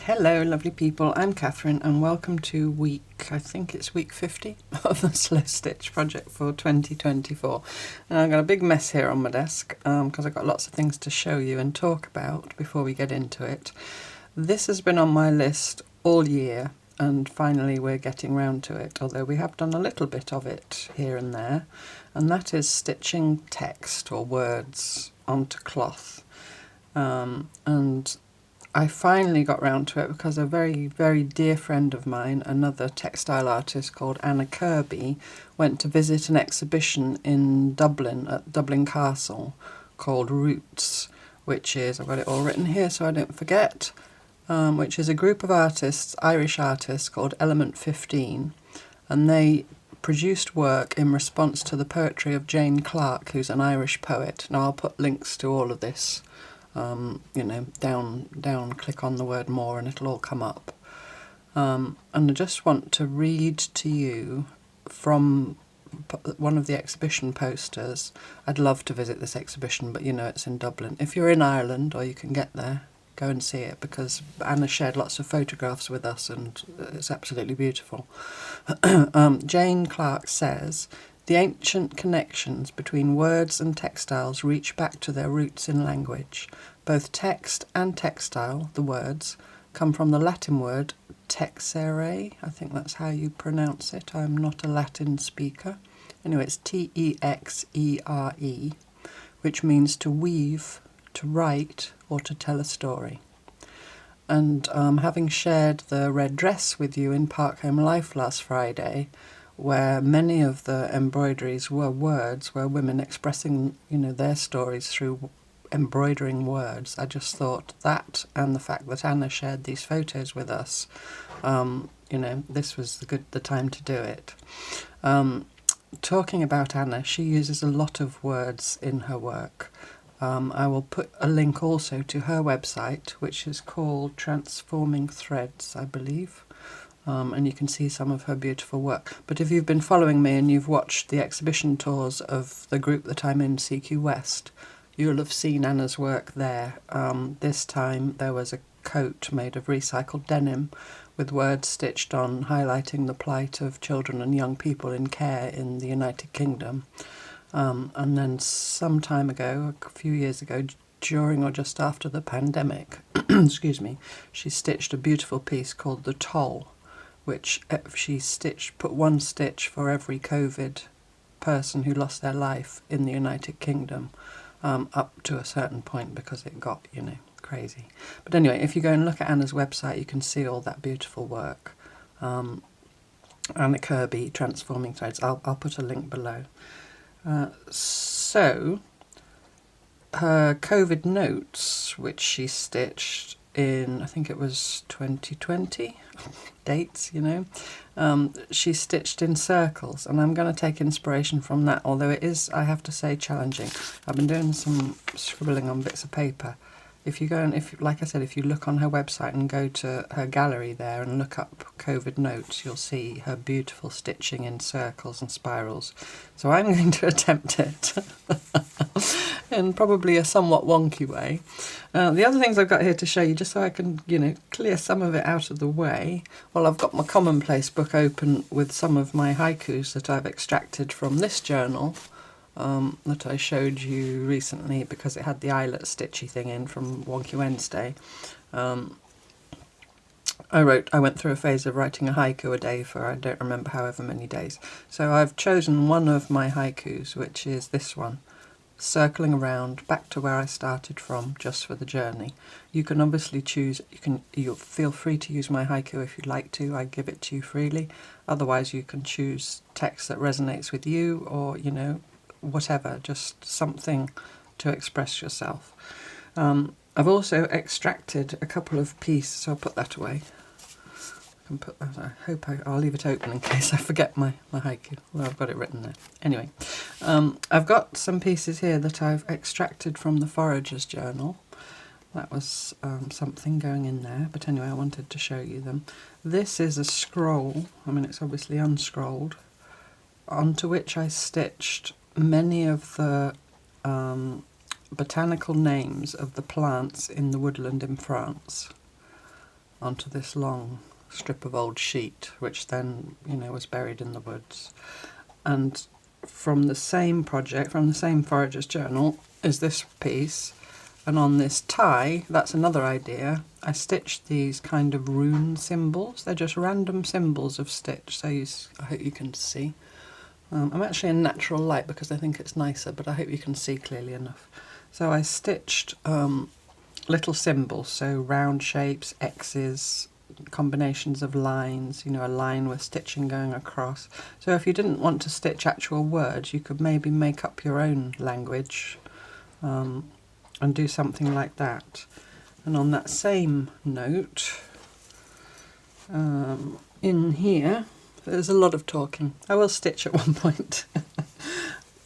Hello lovely people, I'm Catherine and welcome to I think it's week 50 of the Slowstitch project for 2024. And I've got a big mess here on my desk because I've got lots of things to show you and talk about before we get into it. This has been on my list all year and finally we're getting round to it, although we have done a little bit of it here and there, and that is stitching text or words onto cloth. And I finally got round to it because a very, very dear friend of mine, another textile artist called Anna Kirby, went to visit an exhibition in Dublin at Dublin Castle called Roots, which is, I've got it all written here so I don't forget, which is a group of artists, Irish artists called Element 15, and they produced work in response to the poetry of Jane Clarke, who's an Irish poet. Now I'll put links to all of this. Down, click on the word more and it'll all come up. And I just want to read to you from one of the exhibition posters. I'd love to visit this exhibition, but it's in Dublin. If you're in Ireland or you can get there, go and see it, because Anna shared lots of photographs with us and it's absolutely beautiful. Jane Clarke says, "The ancient connections between words and textiles reach back to their roots in language. Both text and textile, the words, come from the Latin word texere. I think that's how you pronounce it. I'm not a Latin speaker. Anyway, it's Texere, which means to weave, to write, or to tell a story." And having shared the red dress with you in Park Home Life last Friday, where many of the embroideries were words, where women expressing, their stories through embroidering words, I just thought that, and the fact that Anna shared these photos with us, this was the time to do it. Talking about Anna, she uses a lot of words in her work. I will put a link also to her website, which is called Transforming Threads, I believe. And you can see some of her beautiful work. But if you've been following me and you've watched the exhibition tours of the group that I'm in, CQ West, you'll have seen Anna's work there. This time there was a coat made of recycled denim with words stitched on, highlighting the plight of children and young people in care in the United Kingdom. And then some time ago, a few years ago, during or just after the pandemic, excuse me, she stitched a beautiful piece called The Toll, which she put one stitch for every COVID person who lost their life in the United Kingdom, up to a certain point, because it got, crazy. But anyway, if you go and look at Anna's website, you can see all that beautiful work. Anna Kirby, Transforming Threads. I'll put a link below. So, her COVID notes, which she stitched in, I think it was 2020, dates, she stitched in circles, and I'm going to take inspiration from that, although it is, I have to say, challenging. I've been doing some scribbling on bits of paper. If you go and, like I said, if you look on her website and go to her gallery there and look up COVID notes, you'll see her beautiful stitching in circles and spirals. So I'm going to attempt it in probably a somewhat wonky way. The other things I've got here to show you, just so I can, clear some of it out of the way. Well, I've got my commonplace book open with some of my haikus that I've extracted from this journal. That I showed you recently because it had the eyelet stitchy thing in from Wonky Wednesday. I went through a phase of writing a haiku a day for I don't remember however many days. So I've chosen one of my haikus, which is this one, circling around back to where I started from, just for the journey. You can obviously choose, you'll feel free to use my haiku if you'd like to. I give it to you freely. Otherwise you can choose text that resonates with you, or whatever, just something to express yourself. I've also extracted a couple of pieces, so I'll put that away. I'll leave it open in case I forget my haiku. Well, I've got it written there. Anyway, I've got some pieces here that I've extracted from the Forager's Journal. That was something going in there, but anyway, I wanted to show you them. This is a scroll, it's obviously unscrolled, onto which I stitched many of the botanical names of the plants in the woodland in France. onto this long strip of old sheet, which then, you know, was buried in the woods. And from the same project, from the same Forager's Journal, is this piece. And on this tie, that's another idea, I stitched these kind of rune symbols. They're just random symbols of stitch, so I hope you can see. I'm actually in natural light because I think it's nicer, but I hope you can see clearly enough. So I stitched little symbols, so round shapes, X's, combinations of lines, you know, a line with stitching going across. So if you didn't want to stitch actual words, you could maybe make up your own language and do something like that. And on that same note, in here, there's a lot of talking. I will stitch at one point.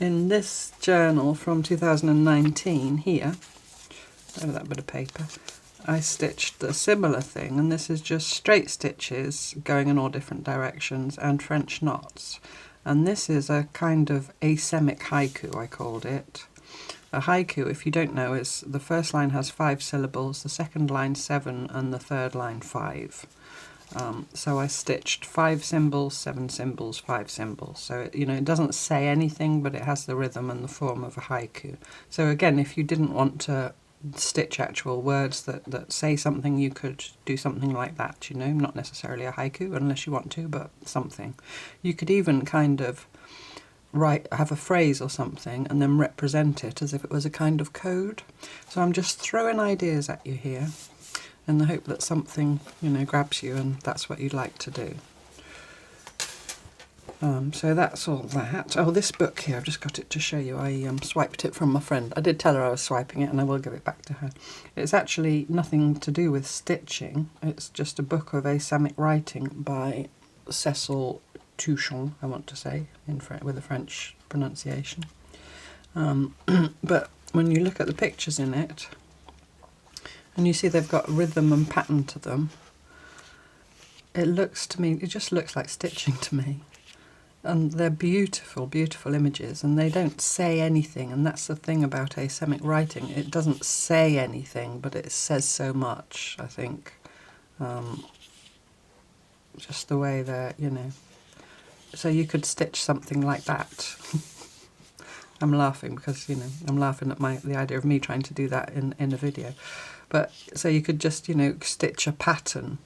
In this journal from 2019 here, over that bit of paper, I stitched a similar thing, and this is just straight stitches going in all different directions and French knots. And this is a kind of Asemic haiku, I called it. A haiku, if you don't know, is the first line has 5 syllables, the second line 7, and the third line 5. So I stitched 5 symbols, 7 symbols, 5 symbols. So it, you know, it doesn't say anything, but it has the rhythm and the form of a haiku. So again, if you didn't want to stitch actual words that say something, you could do something like that, you know, not necessarily a haiku unless you want to, but something. You could even kind of have a phrase or something and then represent it as if it was a kind of code. So I'm just throwing ideas at you here in the hope that something, you know, grabs you and that's what you'd like to do. So that's all that. Oh, this book here, I've just got it to show you. I swiped it from my friend. I did tell her I was swiping it and I will give it back to her. It's actually nothing to do with stitching. It's just a book of Asemic writing by Cecil Touchon, I want to say, with a French pronunciation. But when you look at the pictures in it, and you see they've got rhythm and pattern to them, it looks to me, it just looks like stitching to me. And they're beautiful, beautiful images, and they don't say anything, and that's the thing about Asemic writing. It doesn't say anything, but it says so much, I think. Just the way they're, you know. So you could stitch something like that. I'm laughing because, you know, I'm laughing at the idea of me trying to do that in a video. But so you could just, you know, stitch a pattern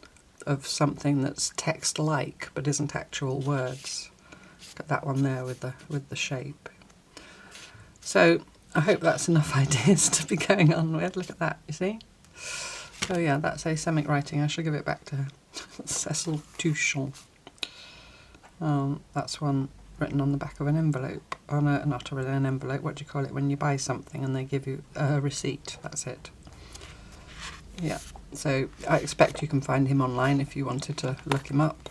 of something that's text-like but isn't actual words. Got that one there with the shape. So I hope that's enough ideas to be going on with. Look at that, you see? So yeah, that's Asemic writing. I shall give it back to her. Cecil Touchon. That's one written on the back of an envelope. Oh no, not really an envelope. What do you call it when you buy something and they give you a receipt? That's it. Yeah. So I expect you can find him online if you wanted to look him up.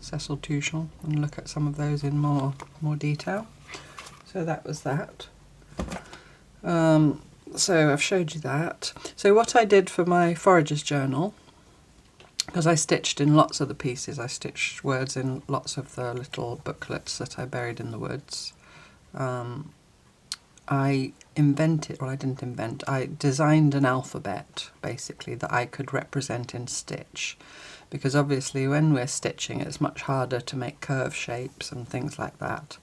Cecil Touchon, and look at some of those in more detail. So that was that. So I've showed you that. So what I did for my Forager's Journal, because I stitched in lots of the pieces, I stitched words in lots of the little booklets that I buried in the woods. I designed an alphabet, basically, that I could represent in stitch. Because obviously when we're stitching, it's much harder to make curve shapes and things like that.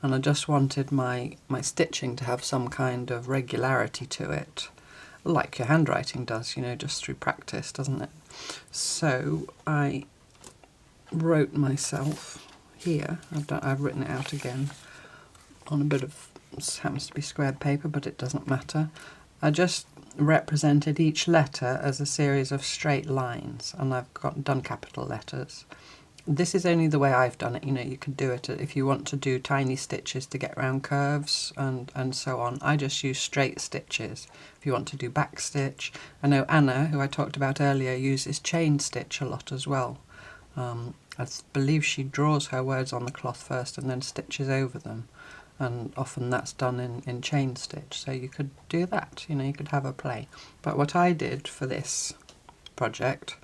And I just wanted my stitching to have some kind of regularity to it, like your handwriting does, you know, just through practice, doesn't it? So I wrote myself here, I've written it out again on a bit of, this happens to be squared paper, but it doesn't matter. I just represented each letter as a series of straight lines, and I've done capital letters. This is only the way I've done it, you know, you could do it if you want to do tiny stitches to get around curves and so on. I just use straight stitches. If you want to do back stitch, I know Anna, who I talked about earlier, uses chain stitch a lot as well. I believe she draws her words on the cloth first and then stitches over them. And often that's done in chain stitch, so you could do that, you know, you could have a play. But what I did for this project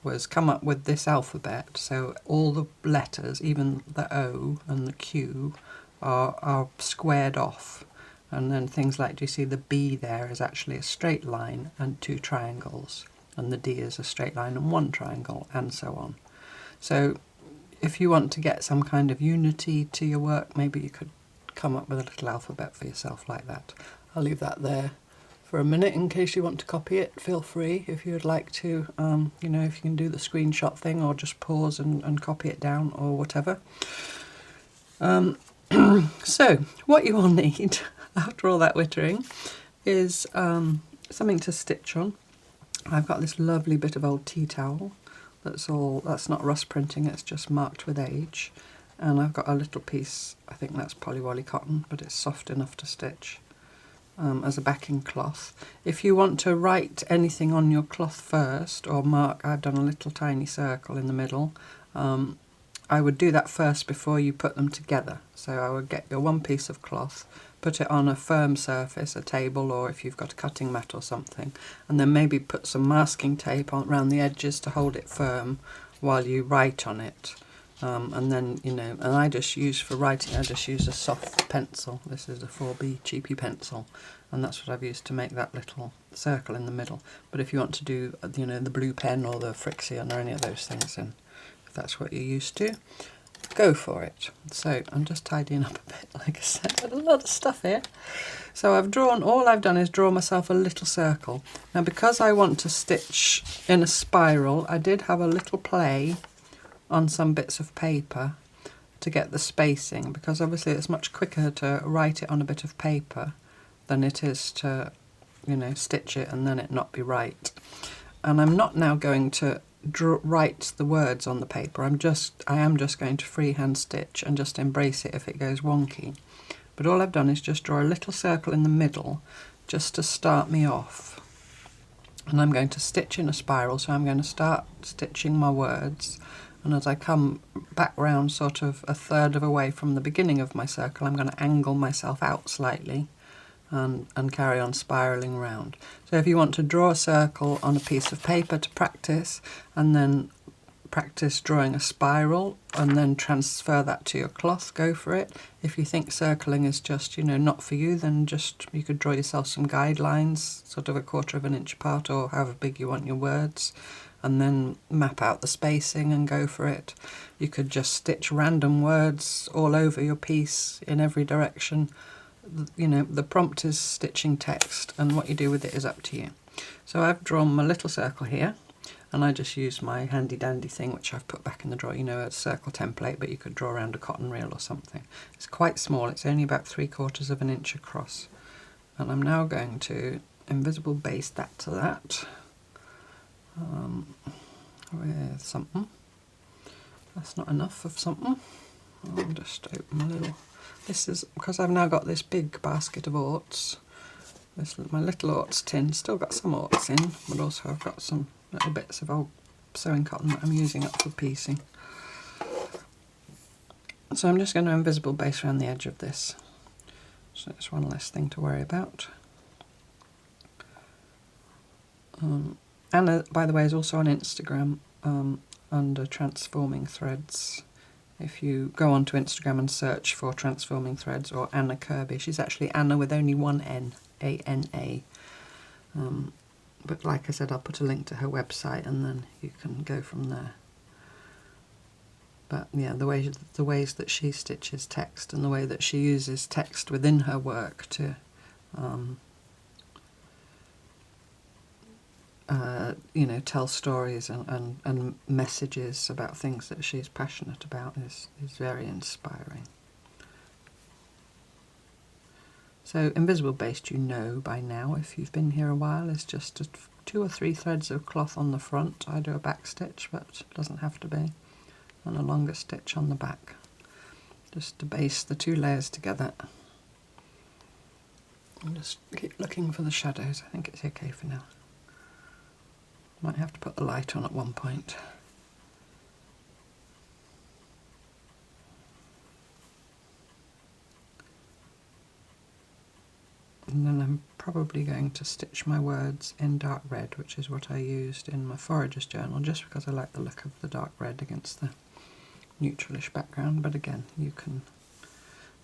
was come up with this alphabet, so all the letters, even the O and the Q, are squared off, and then things like, do you see the B there is actually a straight line and 2 triangles, and the D is a straight line and 1 triangle, and so on. So if you want to get some kind of unity to your work, maybe you could come up with a little alphabet for yourself like that. I'll leave that there for a minute in case you want to copy it. Feel free if you would like to, you know, if you can do the screenshot thing or just pause and copy it down or whatever. So what you will need after all that wittering is something to stitch on. I've got this lovely bit of old tea towel that's not rust printing, it's just marked with age, and I've got a little piece, I think that's poly cotton, but it's soft enough to stitch as a backing cloth. If you want to write anything on your cloth first or mark, I've done a little tiny circle in the middle. I would do that first before you put them together. So I would get your one piece of cloth, put it on a firm surface, a table, or if you've got a cutting mat or something, and then maybe put some masking tape around the edges to hold it firm while you write on it. And then, you know, and I just use for writing, I just use a soft pencil. This is a 4B cheapy pencil, and that's what I've used to make that little circle in the middle. But if you want to do, you know, the blue pen or the Frixion or any of those things, then if that's what you're used to, go for it. So I'm just tidying up a bit, like I said, there's a lot of stuff here. So all I've done is draw myself a little circle. Now because I want to stitch in a spiral, I did have a little play on some bits of paper to get the spacing, because obviously it's much quicker to write it on a bit of paper than it is to, you know, stitch it and then it not be right. And I'm not now going to write the words on the paper. I am just going to freehand stitch and just embrace it if it goes wonky. But all I've done is just draw a little circle in the middle just to start me off. And I'm going to stitch in a spiral, so I'm going to start stitching my words, and as I come back round sort of a third of a way from the beginning of my circle, I'm going to angle myself out slightly and carry on spiralling round. So if you want to draw a circle on a piece of paper to practice, and then practice drawing a spiral and then transfer that to your cloth, go for it. If you think circling is just, you know, not for you, then just you could draw yourself some guidelines, sort of 1/4 of an inch apart or however big you want your words, and then map out the spacing and go for it. You could just stitch random words all over your piece in every direction. You know, the prompt is stitching text, and what you do with it is up to you. So I've drawn my little circle here, and I just used my handy dandy thing which I've put back in the drawer, you know, a circle template, but you could draw around a cotton reel or something. It's quite small, it's only about 3/4 of an inch across. And I'm now going to invisible base that to that with something. That's not enough of something. I'll just open my little... This is because I've now got this big basket of oats. My little oats tin, still got some oats in, but also I've got some little bits of old sewing cotton that I'm using up for piecing. So I'm just going to invisible base around the edge of this. So it's one less thing to worry about. Anna, by the way, is also on Instagram under Transforming Threads. If you go onto Instagram and search for Transforming Threads or Anna Kirby, she's actually Anna with only one N, A-N-A. But like I said, I'll put a link to her website and then you can go from there. But yeah, the ways that she stitches text and the way that she uses text within her work to you know, tell stories and messages about things that she's passionate about is very inspiring. So invisible based, you know by now, if you've been here a while, is just 2 or 3 threads of cloth on the front. I do a back stitch, but it doesn't have to be, and a longer stitch on the back, just to base the 2 layers together. I'll just keep looking for the shadows. I think it's okay for now. Might have to put the light on at one point. And then I'm probably going to stitch my words in dark red, which is what I used in my Forager's journal, just because I like the look of the dark red against the neutralish background. But again, you can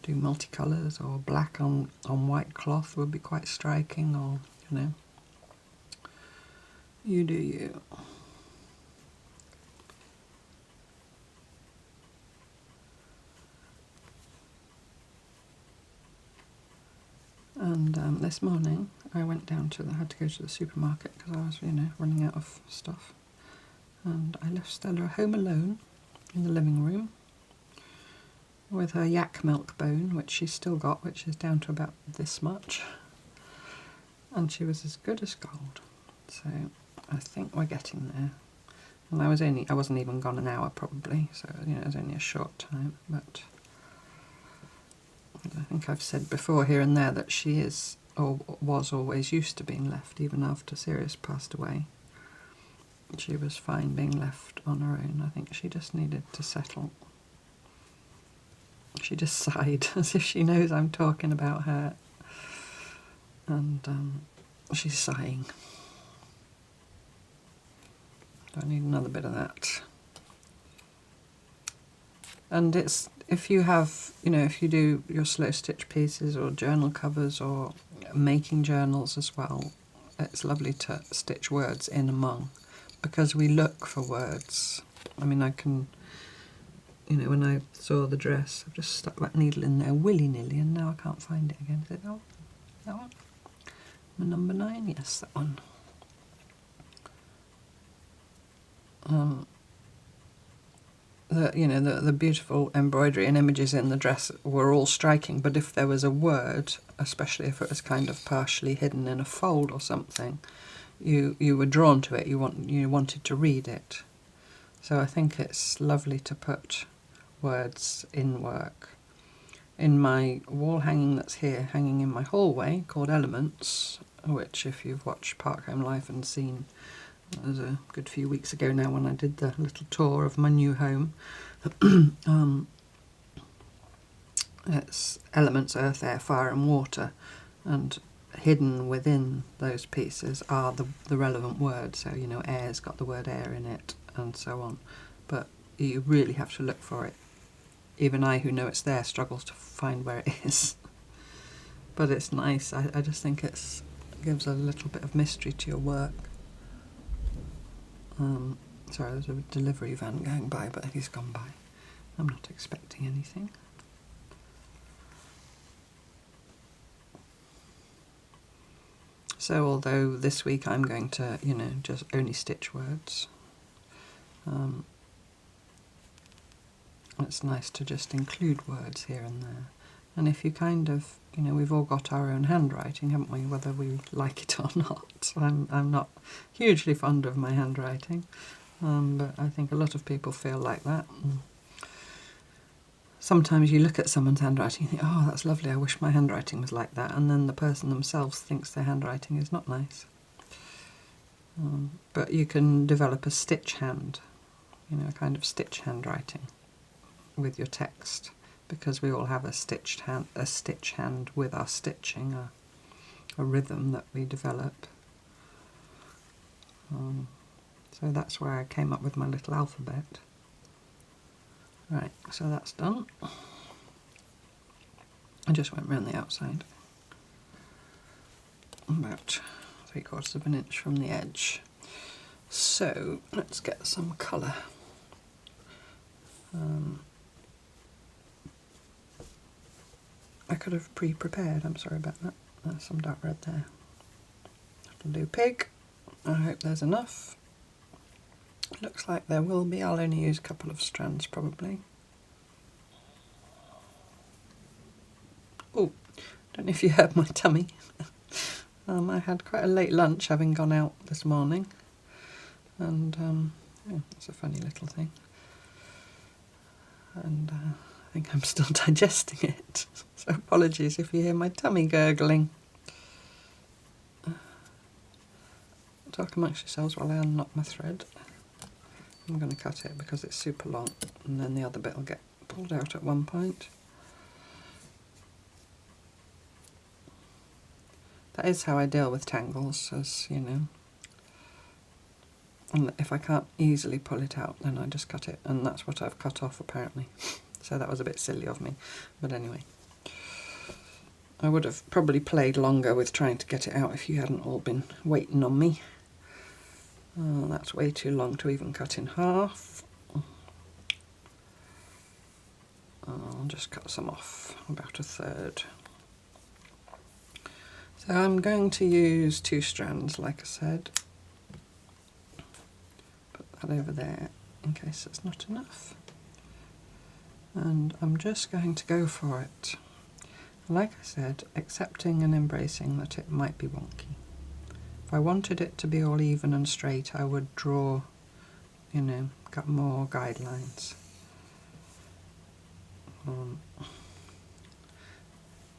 do multicolours, or black on white cloth would be quite striking, or, you know, You do you. And this morning I had to go to the supermarket because I was, running out of stuff. And I left Stella home alone in the living room with her yak milk bone, which she's still got, which is down to about this much. And she was as good as gold. So I think we're getting there. And I wasn't even gone an hour probably, so it was only a short time, but I think I've said before here and there that she is, or was always used to being left, even after Sirius passed away. She was fine being left on her own. I think she just needed to settle. She just sighed as if she knows I'm talking about her, and she's sighing. I need another bit of that. And it's, if you have, if you do your slow stitch pieces or journal covers or making journals as well, it's lovely to stitch words in among, because we look for words. I mean, I can, when I saw the dress, I've just stuck that needle in there willy-nilly and now I can't find it again. Is it that one? That one? Number 9? Yes, that one. The beautiful embroidery and images in the dress were all striking, but if there was a word, especially if it was kind of partially hidden in a fold or something, you were drawn to it. You wanted to read it. So I think it's lovely to put words in work. In my wall hanging that's here, hanging in my hallway, called Elements, which if you've watched Park Home Life and seen, it was a good few weeks ago now when I did the little tour of my new home. It's elements: earth, air, fire and water, and hidden within those pieces are the relevant words. So air's got the word air in it and so on, but you really have to look for it. Even I, who know it's there, struggles to find where it is. But it's nice. I just think it gives a little bit of mystery to your work. Sorry, there's a delivery van going by, but he's gone by. I'm not expecting anything. So although this week I'm going to, just only stitch words, it's nice to just include words here and there. And if you kind of, we've all got our own handwriting, haven't we, whether we like it or not. I'm not hugely fond of my handwriting, but I think a lot of people feel like that. Sometimes you look at someone's handwriting and think, oh, that's lovely, I wish my handwriting was like that, and then the person themselves thinks their handwriting is not nice. But you can develop a stitch hand, a kind of stitch handwriting with your text, because we all have a stitch hand with our stitching, a rhythm that we develop. So that's where I came up with my little alphabet. Right, so that's done. I just went round the outside, about 3/4 of an inch from the edge. So let's get some colour. I could have pre-prepared, I'm sorry about that. There's some dark red there. That'll do pig. I hope there's enough. Looks like there will be. I'll only use a couple of strands probably. Oh, don't know if you heard my tummy. I had quite a late lunch, having gone out this morning, and yeah, it's a funny little thing. And I think I'm still digesting it, so apologies if you hear my tummy gurgling. Talk amongst yourselves while I unknot my thread. I'm going to cut it because it's super long, and then the other bit will get pulled out at one point. That is how I deal with tangles, as you know. And if I can't easily pull it out, then I just cut it, and that's what I've cut off apparently. So that was a bit silly of me, but anyway. I would have probably played longer with trying to get it out if you hadn't all been waiting on me. Oh, that's way too long to even cut in half. I'll just cut some off, about a third. So I'm going to use 2 strands, like I said. Put that over there in case it's not enough. And I'm just going to go for it. Like I said, accepting and embracing that it might be wonky. If I wanted it to be all even and straight, I would draw, you know, got more guidelines.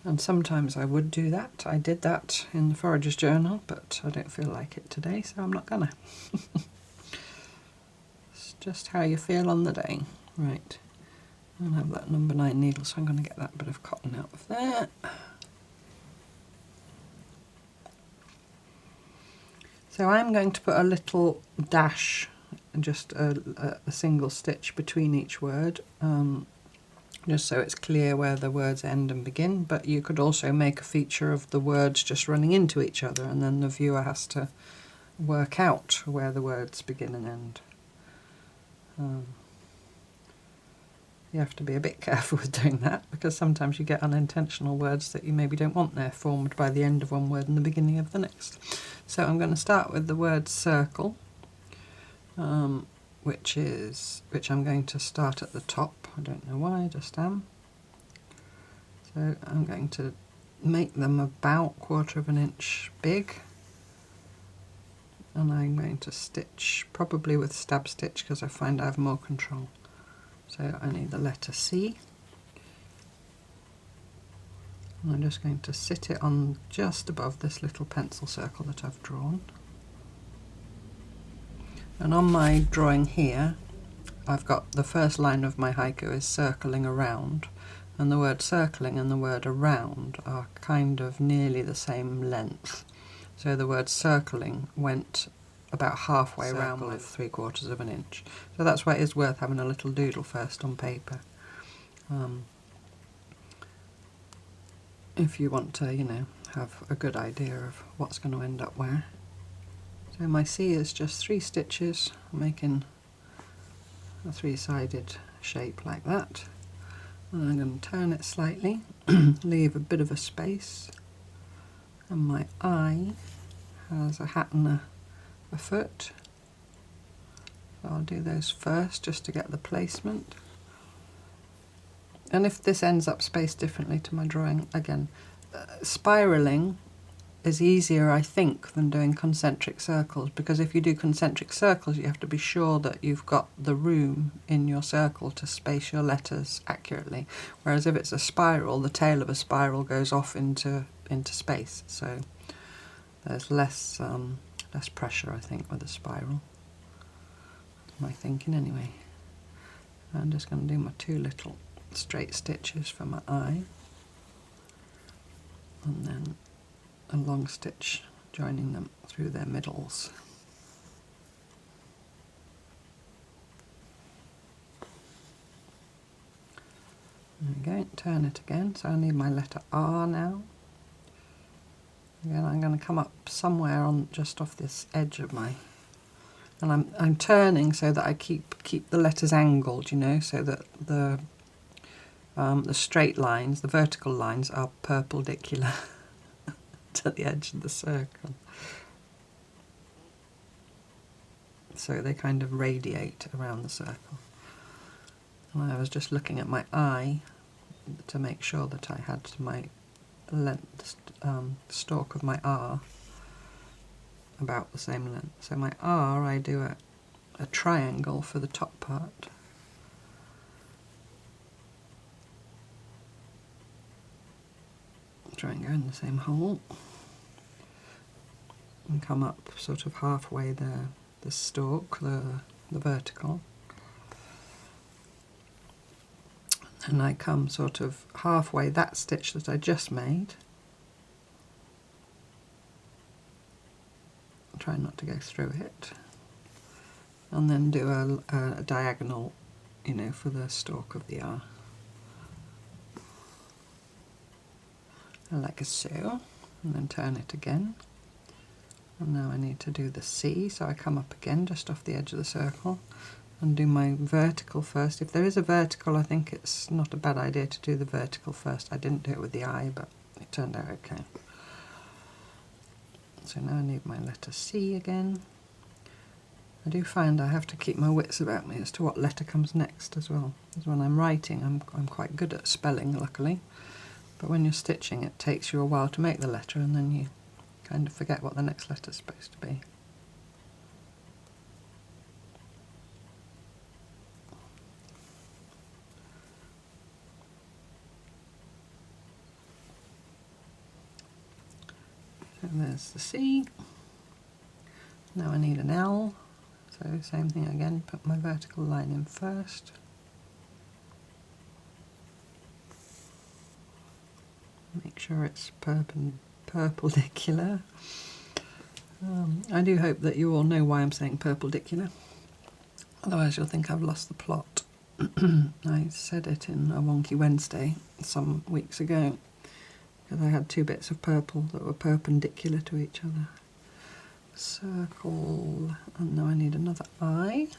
And sometimes I would do that. I did that in the Forager's Journal, but I don't feel like it today, so I'm not gonna. It's just how you feel on the day. Right, I don't have that number 9 needle, so I'm going to get that bit of cotton out of there. So I'm going to put a little dash, just a single stitch between each word, just so it's clear where the words end and begin, but you could also make a feature of the words just running into each other, and then the viewer has to work out where the words begin and end. You have to be a bit careful with doing that, because sometimes you get unintentional words that you maybe don't want there formed by the end of one word and the beginning of the next. So I'm going to start with the word circle, which I'm going to start at the top. I don't know why, I just am. So I'm going to make them about 1/4 of an inch big, and I'm going to stitch probably with stab stitch because I find I have more control. So I need the letter C, and I'm just going to sit it on just above this little pencil circle that I've drawn. And on my drawing here, I've got the first line of my haiku is circling around, and the word circling and the word around are kind of nearly the same length. So the word circling went about halfway around with 3/4 of an inch. So that's why it is worth having a little doodle first on paper. If you want to, you know, have a good idea of what's going to end up where. So my C is just 3 stitches, making a 3-sided shape like that. And I'm going to turn it slightly, leave a bit of a space, and my I has a hat and a foot. So I'll do those first just to get the placement. And if this ends up spaced differently to my drawing, again, spiralling is easier, I think, than doing concentric circles, because if you do concentric circles you have to be sure that you've got the room in your circle to space your letters accurately, whereas if it's a spiral, the tail of a spiral goes off into space, so there's less pressure, I think, with a spiral. That's my thinking anyway. I'm just going to do my 2 little straight stitches for my eye, and then a long stitch joining them through their middles. There we go, turn it again, so I need my letter R now. Again, I'm going to come up somewhere on just off this edge of my, and I'm turning so that I keep the letters angled, you know, so that the straight lines, the vertical lines, are perpendicular to the edge of the circle. So they kind of radiate around the circle. And I was just looking at my eye to make sure that I had my length, stalk of my R about the same length. So my R, I do a triangle for the top part. Try and go in the same hole and come up sort of halfway the stalk, the vertical, and I come sort of halfway that stitch that I just made. Try not to go through it, and then do a diagonal, you know, for the stalk of the R, like so, and then turn it again. And now I need to do the C, so I come up again just off the edge of the circle and do my vertical first. If there is a vertical, I think it's not a bad idea to do the vertical first. I didn't do it with the I, but it turned out okay. So now I need my letter C again. I do find I have to keep my wits about me as to what letter comes next as well. Because when I'm writing, I'm quite good at spelling, luckily. But when you're stitching, it takes you a while to make the letter, and then you kind of forget what the next letter's supposed to be. So there's the C. Now I need an L. So same thing again, put my vertical line in first. Make sure it's perpendicular. I do hope that you all know why I'm saying perpendicular. Otherwise you'll think I've lost the plot. I said it in a Wonky Wednesday some weeks ago, because I had two bits of purple that were perpendicular to each other. Circle, and now I need another I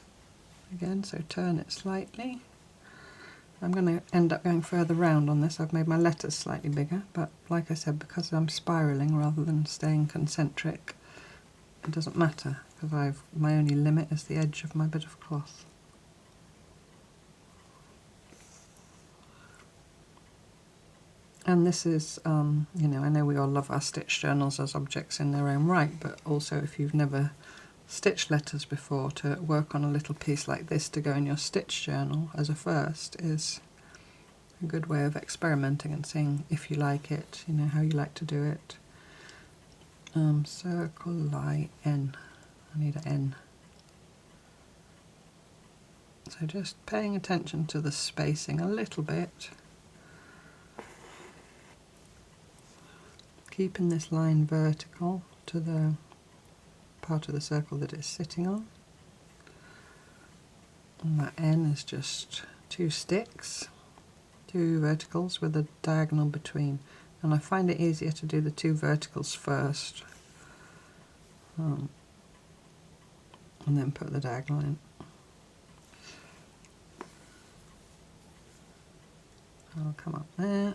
again, so turn it slightly. I'm going to end up going further round on this. I've made my letters slightly bigger, but like I said, because I'm spiralling rather than staying concentric, it doesn't matter, because my only limit is the edge of my bit of cloth. And this is, you know, I know we all love our stitch journals as objects in their own right, but also if you've never stitched letters before, to work on a little piece like this to go in your stitch journal as a first is a good way of experimenting and seeing if you like it, you know, how you like to do it. Circle, line, N. I need an N. So just paying attention to the spacing a little bit. Keeping this line vertical to the part of the circle that it's sitting on. And that N is just two sticks, two verticals with a diagonal between. And I find it easier to do the two verticals first, and then put the diagonal in. I'll come up there.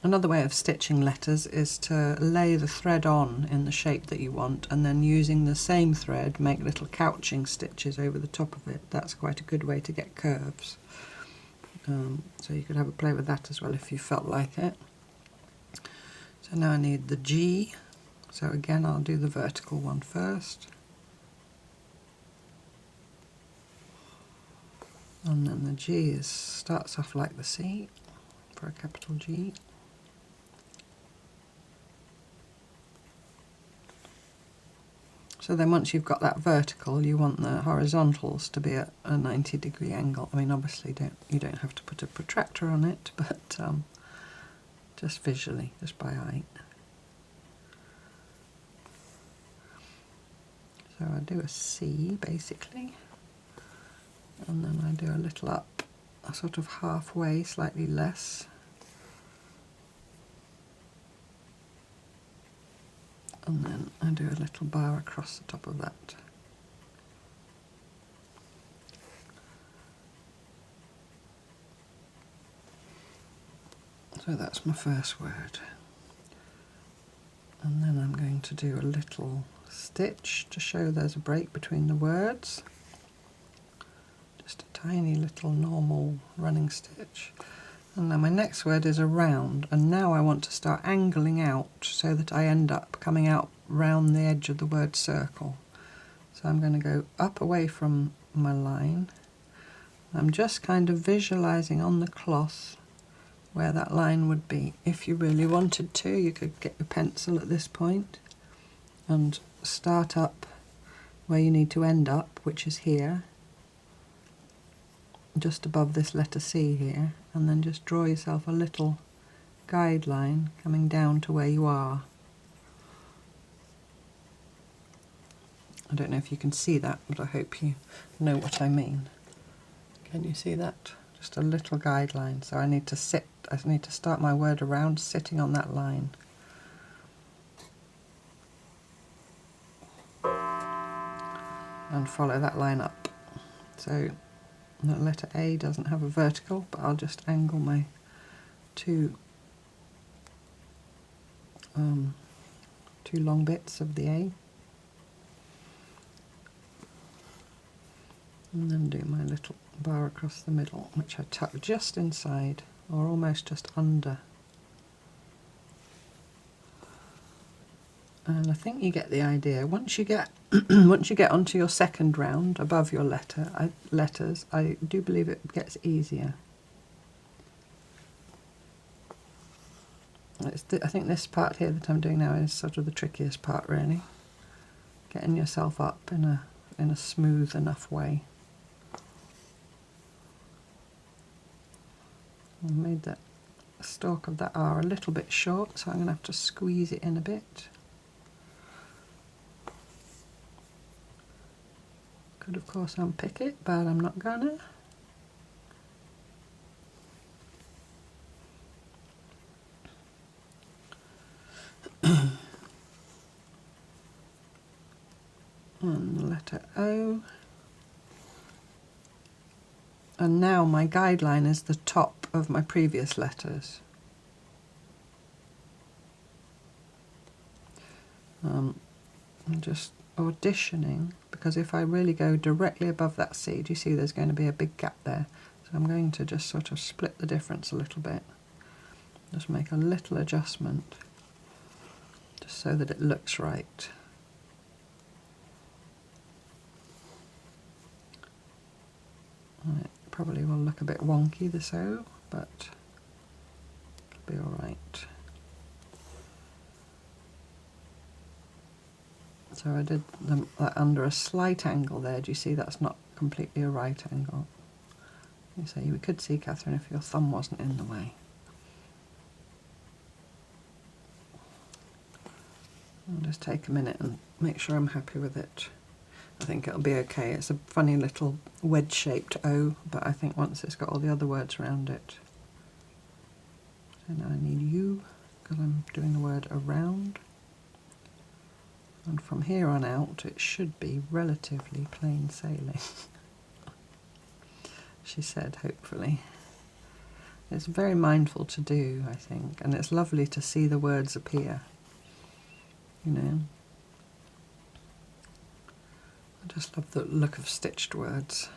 Another way of stitching letters is to lay the thread on in the shape that you want, and then using the same thread make little couching stitches over the top of it. That's quite a good way to get curves. So you could have a play with that as well if you felt like it. So now I need the G. So again, I'll do the vertical one first. And then the G starts off like the C for a capital G. So then once you've got that vertical, you want the horizontals to be at a 90-degree angle. I mean, obviously you don't have to put a protractor on it, but just visually, just by eye. So I do a C basically, and then I do a little up, a sort of halfway, slightly less. And then I do a little bar across the top of that. So that's my first word. And then I'm going to do a little stitch to show there's a break between the words. Just a tiny little normal running stitch. And then my next word is around, and now I want to start angling out so that I end up coming out round the edge of the word circle. So I'm going to go up away from my line. I'm just kind of visualising on the cloth where that line would be. If you really wanted to, you could get your pencil at this point and start up where you need to end up, which is here, just above this letter C here, and then just draw yourself a little guideline coming down to where you are. I don't know if you can see that, but I hope you know what I mean. Can you see that? Just a little guideline. So I need to start my word around sitting on that line. and follow that line up. So the letter A doesn't have a vertical, but I'll just angle my two long bits of the A, and then do my little bar across the middle, which I tuck just inside or almost just under. And I think you get the idea. Once you get once you get onto your second round above your letters, I do believe it gets easier. I think this part here that I'm doing now is sort of the trickiest part, really. Getting yourself up in a smooth enough way. I made that stalk of that R a little bit short, so I'm going to have to squeeze it in a bit. Could of course unpick it, but I'm not gonna. And the letter O. And now my guideline is the top of my previous letters. I'm just auditioning, because if I really go directly above that C, do you see there's going to be a big gap there? So I'm going to just sort of split the difference a little bit. Just make a little adjustment, just so that it looks right. It probably will look a bit wonky, this O, but it'll be alright. So I did that under a slight angle there. Do you see that's not completely a right angle? You say you could see, Catherine, if your thumb wasn't in the way. I'll just take a minute and make sure I'm happy with it. I think it'll be okay. It's a funny little wedge-shaped O, but I think once it's got all the other words around it. So now I need U, because I'm doing the word around. And from here on out, it should be relatively plain sailing. She said, hopefully. It's very mindful to do, I think, and it's lovely to see the words appear, you know. I just love the look of stitched words.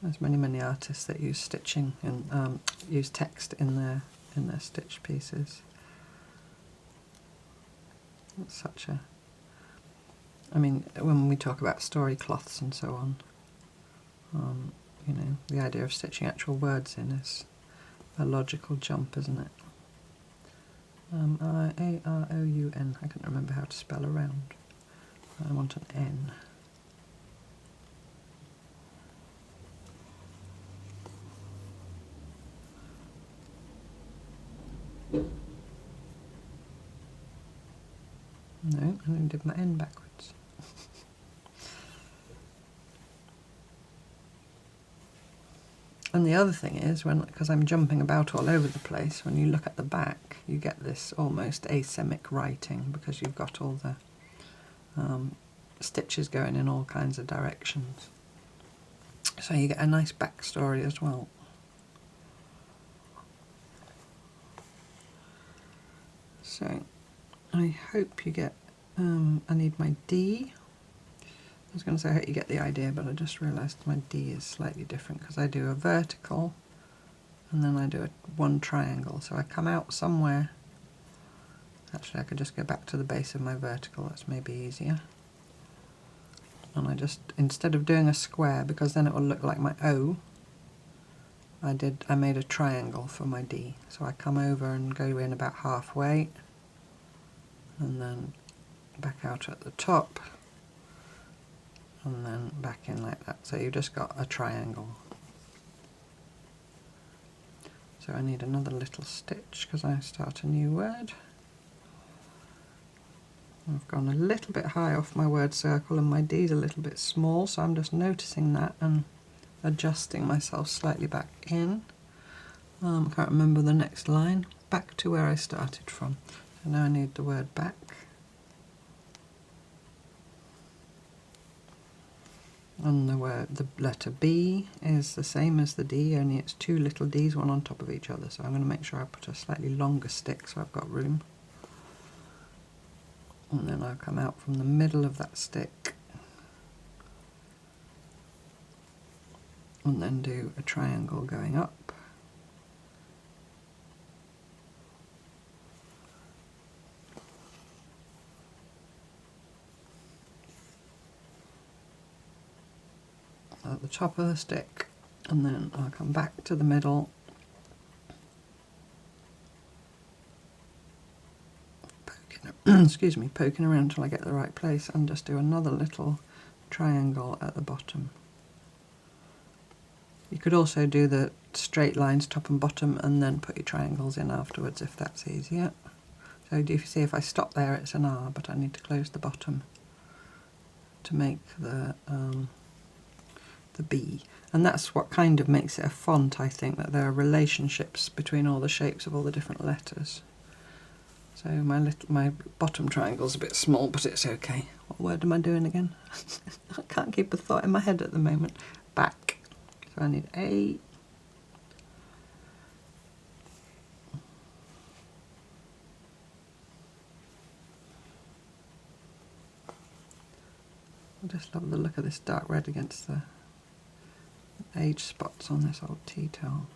There's many artists that use stitching and use text in their stitch pieces. It's such a, I mean, when we talk about story cloths and so on, you know, the idea of stitching actual words in is a logical jump, isn't it? A-R-O-U-N, I can't remember how to spell around. I want an N. No, I did my N backwards. And the other thing is, because I'm jumping about all over the place, when you look at the back, you get this almost Asemic writing, because you've got all the stitches going in all kinds of directions. So you get a nice backstory as well. So I hope you get, I need my D. I was going to say I hope you get the idea, but I just realised my D is slightly different, because I do a vertical and then I do one triangle. So I come out somewhere. Actually, I could just go back to the base of my vertical, that's maybe easier. And I just, instead of doing a square, because then it will look like my O, I made a triangle for my D. So I come over and go in about halfway, and then back out at the top, and then back in like that. So you've just got a triangle. So I need another little stitch because I start a new word. I've gone a little bit high off my word circle and my D's a little bit small, so I'm just noticing that and adjusting myself slightly back in. I can't remember the next line. Back to where I started from. So now I need the word back. And the letter B is the same as the D, only it's two little Ds, one on top of each other. So I'm going to make sure I put a slightly longer stick so I've got room. And then I'll come out from the middle of that stick and then do a triangle going up. At the top of the stick, and then I'll come back to the middle, poking around until I get the right place, and just do another little triangle at the bottom. You could also do the straight lines top and bottom and then put your triangles in afterwards if that's easier. So do you see if I stop there it's an R, but I need to close the bottom to make the B. And that's what kind of makes it a font, I think, that there are relationships between all the shapes of all the different letters. So my bottom triangle's a bit small, but it's okay. What word am I doing again? I can't keep a thought in my head at the moment. Back. So I need A. I just love the look of this dark red against the age spots on this old tea towel.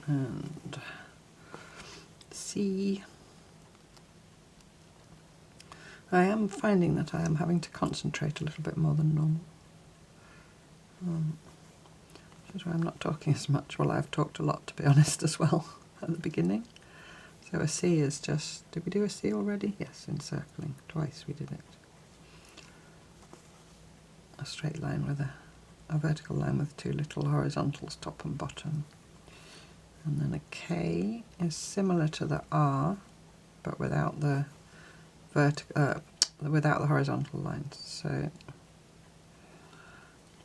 And C. I am finding that I am having to concentrate a little bit more than normal. This is why I'm not talking as much. Well, I've talked a lot, to be honest, as well at the beginning. So a C is just, did we do a C already? Yes, encircling. Twice we did it. A straight line with a vertical line with two little horizontals, top and bottom. And then a K is similar to the R, but without the horizontal lines. So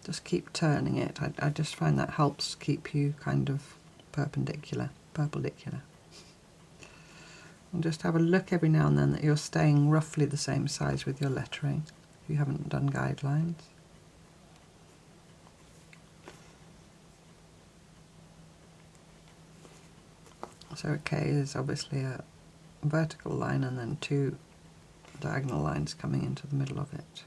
just keep turning it. I just find that helps keep you kind of perpendicular. And just have a look every now and then that you're staying roughly the same size with your lettering if you haven't done guidelines. So a K is obviously a vertical line and then two diagonal lines coming into the middle of it.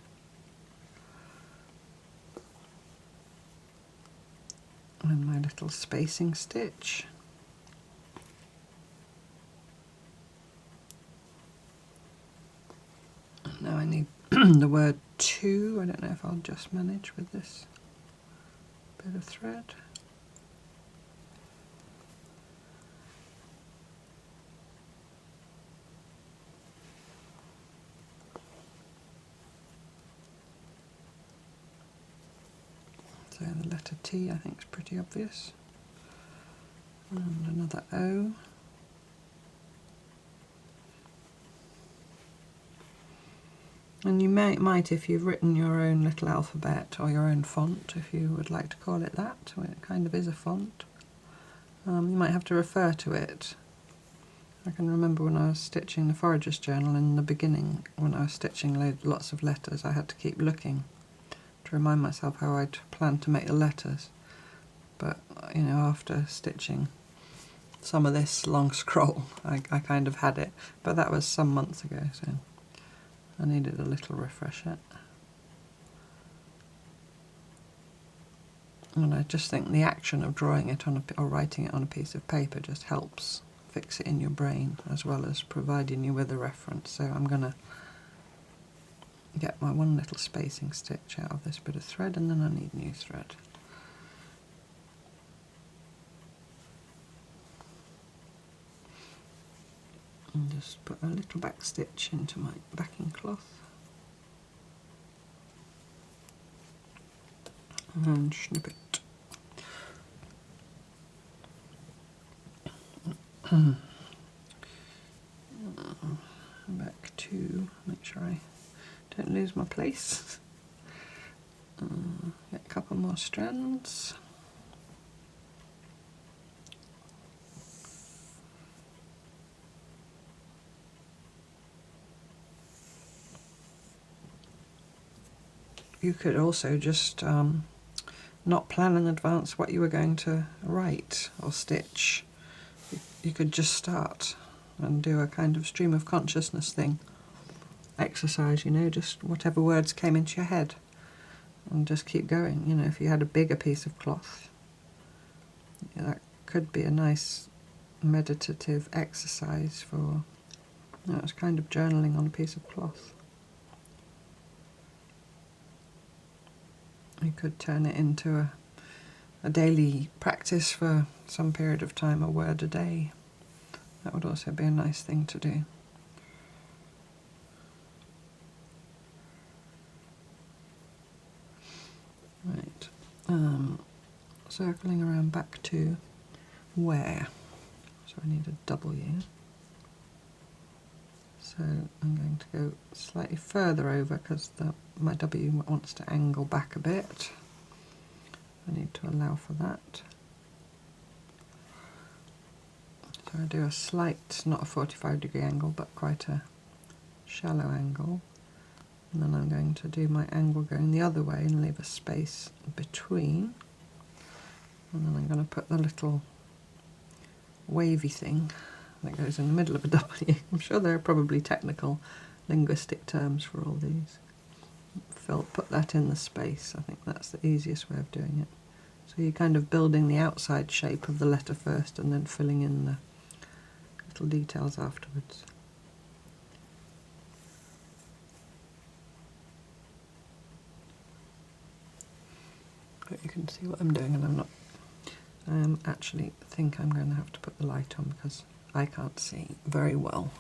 And my little spacing stitch. And now I need the word to. I don't know if I'll just manage with this bit of thread. So the letter T I think is pretty obvious. And another O. And you might, if you've written your own little alphabet or your own font, if you would like to call it that, it kind of is a font, you might have to refer to it. I can remember when I was stitching the Forager's Journal in the beginning, when I was stitching lots of letters, I had to keep looking to remind myself how I'd planned to make the letters. But, you know, after stitching some of this long scroll, I kind of had it. But that was some months ago, so I needed a little refresher. And I just think the action of drawing it on or writing it on a piece of paper just helps fix it in your brain, as well as providing you with a reference. So I'm going to get my one little spacing stitch out of this bit of thread, and then I need new thread. And just put a little back stitch into my backing cloth and snip it. Back to make sure I don't lose my place. Get a couple more strands. you could also just not plan in advance what you were going to write or stitch. You could just start and do a kind of stream of consciousness thing, exercise, you know, just whatever words came into your head, and just keep going. You know, if you had a bigger piece of cloth, that could be a nice meditative exercise for, you know, it's kind of journaling on a piece of cloth. You could turn it into a daily practice for some period of time, a word a day. That would also be a nice thing to do. Right, circling around back to where. So I need a W. So I'm going to go slightly further over because my W wants to angle back a bit. I need to allow for that. So I do a slight, not a 45-degree angle, but quite a shallow angle. And then I'm going to do my angle going the other way and leave a space between. And then I'm going to put the little wavy thing that goes in the middle of a W. I'm sure there are probably technical linguistic terms for all these. Put that in the space. I think that's the easiest way of doing it. So you're kind of building the outside shape of the letter first and then filling in the little details afterwards. But you can see what I'm doing, and I actually think I'm going to have to put the light on because I can't see very well.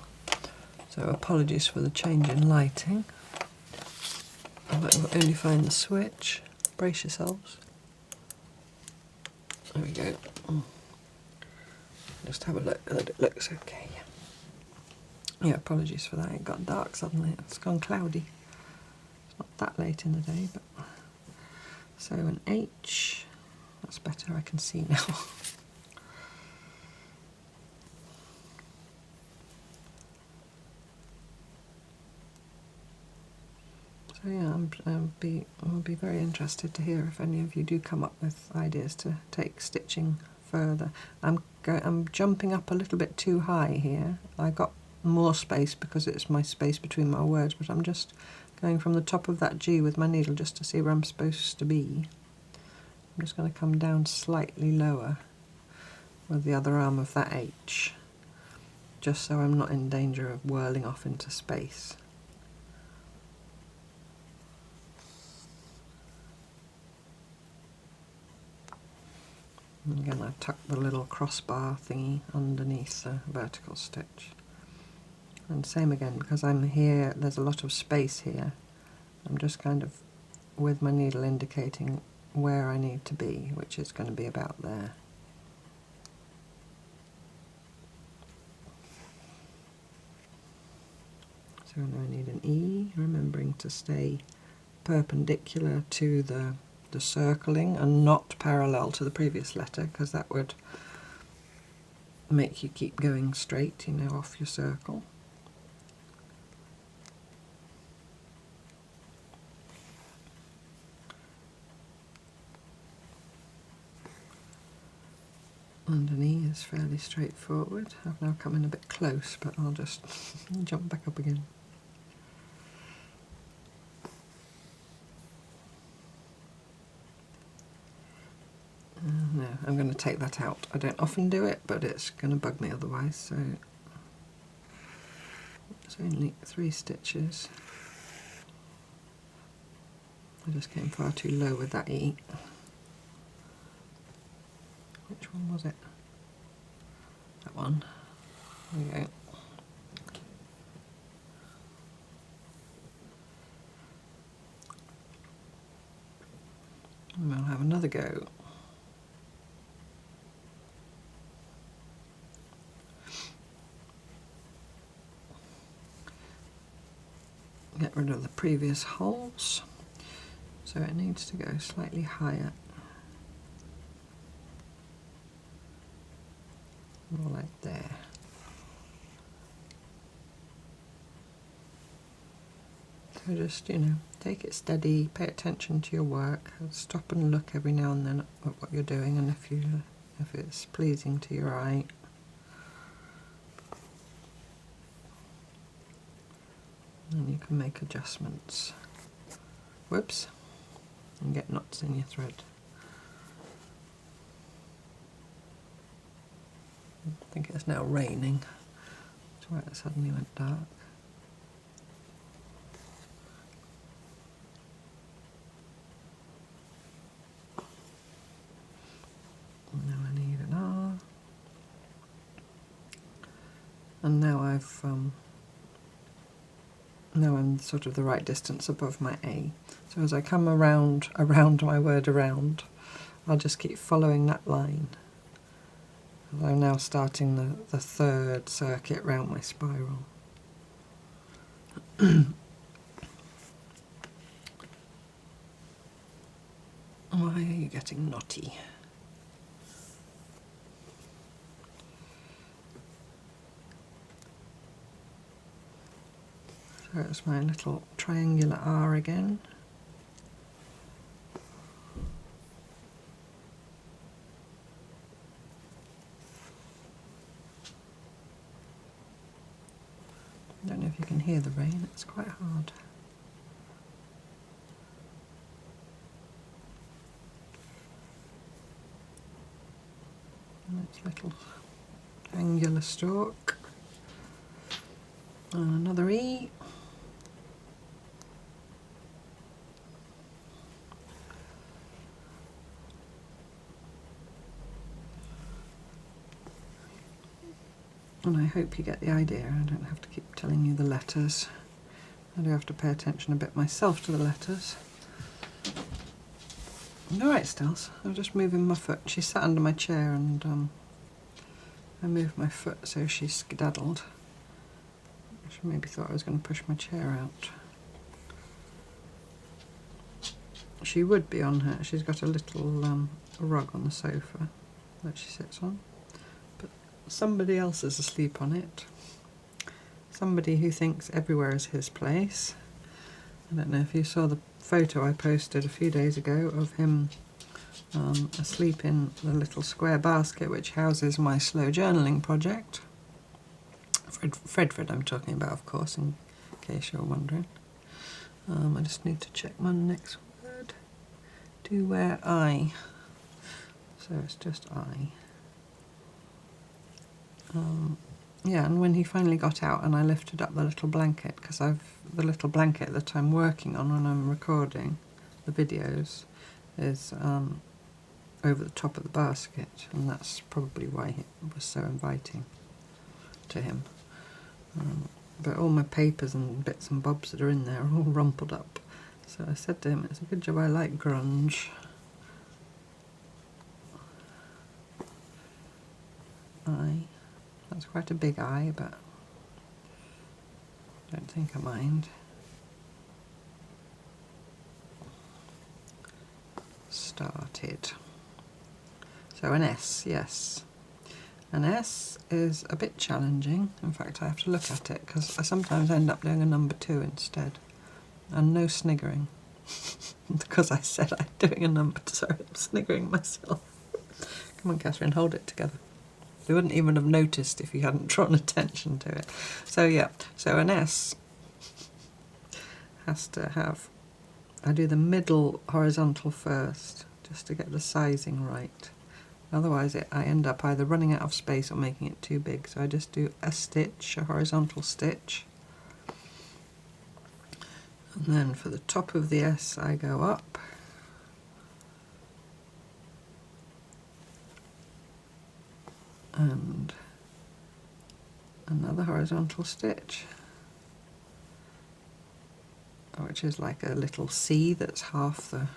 So apologies for the change in lighting. But you'll only find the switch. Brace yourselves. There we go. Just have a look that it looks okay. Yeah, apologies for that. It got dark suddenly. It's gone cloudy. It's not that late in the day, but so an H. That's better. I can see now. So yeah, I'll be very interested to hear if any of you do come up with ideas to take stitching further. I'm jumping up a little bit too high here. I got more space because it's my space between my words, but I'm just going from the top of that G with my needle just to see where I'm supposed to be. I'm just going to come down slightly lower with the other arm of that H, just so I'm not in danger of whirling off into space. And again, I tuck the little crossbar thingy underneath the vertical stitch. And same again, because I'm here, there's a lot of space here. I'm just kind of, with my needle, indicating where I need to be, which is going to be about there. So now I need an E, remembering to stay perpendicular to the circling and not parallel to the previous letter, because that would make you keep going straight, you know, off your circle. And an E is fairly straightforward. I've now come in a bit close, but I'll just jump back up again. No, I'm going to take that out. I don't often do it, but it's going to bug me otherwise, so it's only 3 stitches. I just came far too low with that E. Which one was it? That one. There we go. And we'll have another go. Get rid of the previous holes, so it needs to go slightly higher, more like there. So just, you know, take it steady, pay attention to your work, stop and look every now and then at what you're doing, and if it's pleasing to your eye. And you can make adjustments. Whoops, and get knots in your thread. I think it's now raining. That's why it suddenly went dark. And now I need an R. And now now I'm sort of the right distance above my A. So as I come around my word around, I'll just keep following that line. I'm now starting the third circuit round my spiral. Why are you getting knotty? So it's my little triangular R again. I don't know if you can hear the rain, it's quite hard. And it's a little angular stalk. And another E. And I hope you get the idea. I don't have to keep telling you the letters. I do have to pay attention a bit myself to the letters. Alright, Stills, I'm just moving my foot. She sat under my chair and I moved my foot so she skedaddled. She maybe thought I was going to push my chair out. She would be on her. She's got a little rug on the sofa that she sits on. But somebody else is asleep on it. Somebody who thinks everywhere is his place. I don't know if you saw the photo I posted a few days ago of him asleep in the little square basket which houses my slow journaling project. Fred I'm talking about, of course, in case you're wondering. I just need to check my next word. Do where I. So it's just I. Yeah, and when he finally got out and I lifted up the little blanket, because the little blanket that I'm working on when I'm recording the videos is over the top of the basket, and that's probably why it was so inviting to him. But all my papers and bits and bobs that are in there are all rumpled up. So I said to him, it's a good job I like grunge. That's quite a big eye, but I don't think I mind. Started. So an S, yes. An S is a bit challenging. In fact, I have to look at it because I sometimes end up doing a number 2 instead. And no sniggering. Because I said I'm doing a number 2, sorry, I'm sniggering myself. Come on, Catherine, hold it together. You wouldn't even have noticed if you hadn't drawn attention to it. So yeah, so an S has to have, I do the middle horizontal first, just to get the sizing right. Otherwise I end up either running out of space or making it too big. So I just do a stitch, a horizontal stitch. And then for the top of the S I go up. And another horizontal stitch, which is like a little C that's half the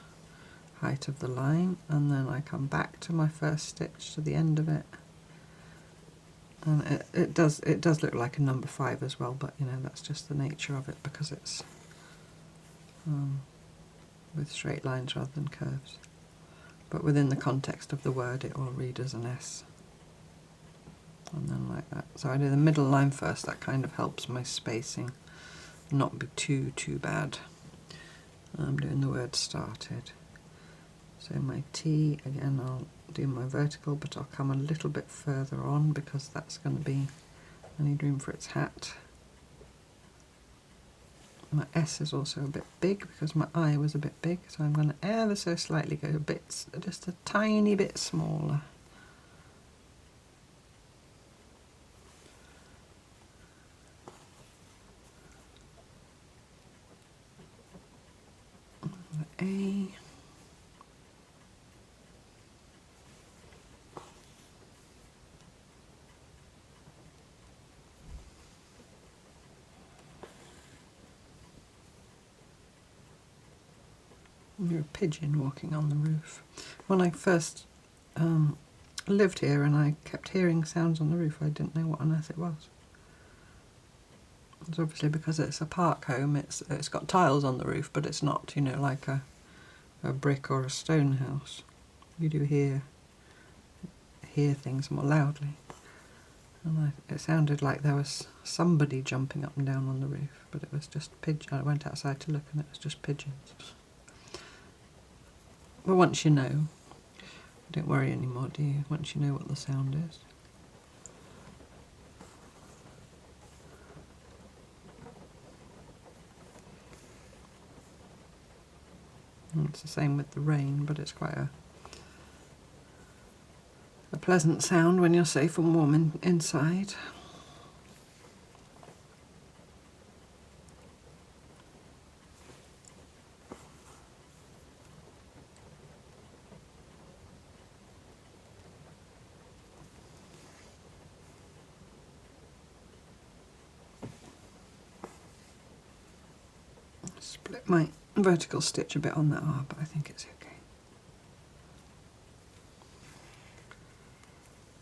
height of the line, and then I come back to my first stitch to the end of it, and it does look like a number 5 as well, but you know, that's just the nature of it because it's with straight lines rather than curves, but within the context of the word it will read as an S. And then like that. So I do the middle line first, that kind of helps my spacing not be too bad. I'm doing the word started. So my T, again I'll do my vertical, but I'll come a little bit further on because that's going to be, I need room for its hat. My S is also a bit big because my I was a bit big, so I'm going to ever so slightly go a bit, just a tiny bit smaller. The A. You're a pigeon walking on the roof. When I first lived here and I kept hearing sounds on the roof, I didn't know what on earth it was. It's obviously because it's a park home, it's got tiles on the roof, but it's not, you know, like a brick or a stone house. You do hear things more loudly. And it sounded like there was somebody jumping up and down on the roof, but it was just pigeons. I went outside to look and it was just pigeons. But once you know, you don't worry anymore, do you? Once you know what the sound is. And it's the same with the rain, but it's quite a pleasant sound when you're safe and warm inside. Split my vertical stitch a bit on that R, but I think it's okay.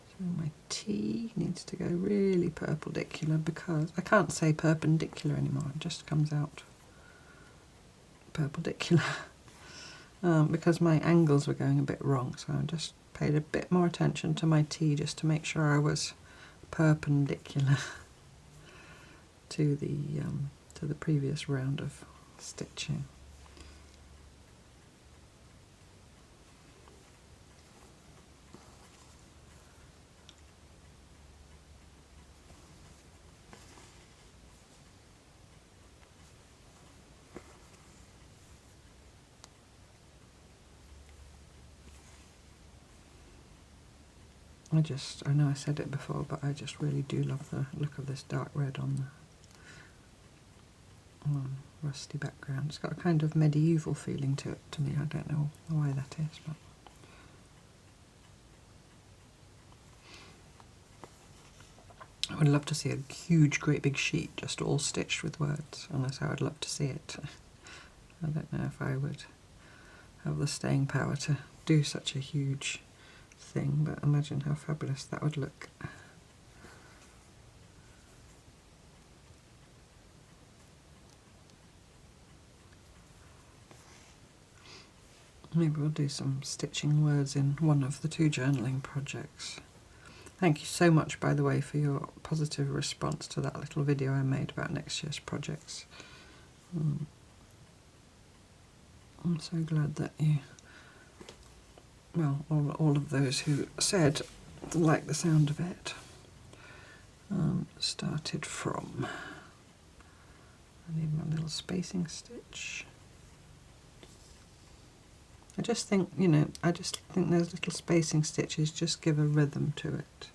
So my T needs to go really perpendicular because I can't say perpendicular anymore, it just comes out perpendicular because my angles were going a bit wrong, so I just paid a bit more attention to my T just to make sure I was perpendicular to the previous round of stitching. I know I said it before, but I just really do love the look of this dark red on the rusty background. It's got a kind of medieval feeling to it to me. I don't know why that is, but I would love to see a huge, great big sheet just all stitched with words, and that's how I'd love to see it. I don't know if I would have the staying power to do such a huge thing, but imagine how fabulous that would look. Maybe we'll do some stitching words in one of the 2 journaling projects. Thank you so much, by the way, for your positive response to that little video I made about next year's projects. I'm so glad that you, well, all of those who said like the sound of it. Started from, I need my little spacing stitch. I just think, you know, those little spacing stitches just give a rhythm to it.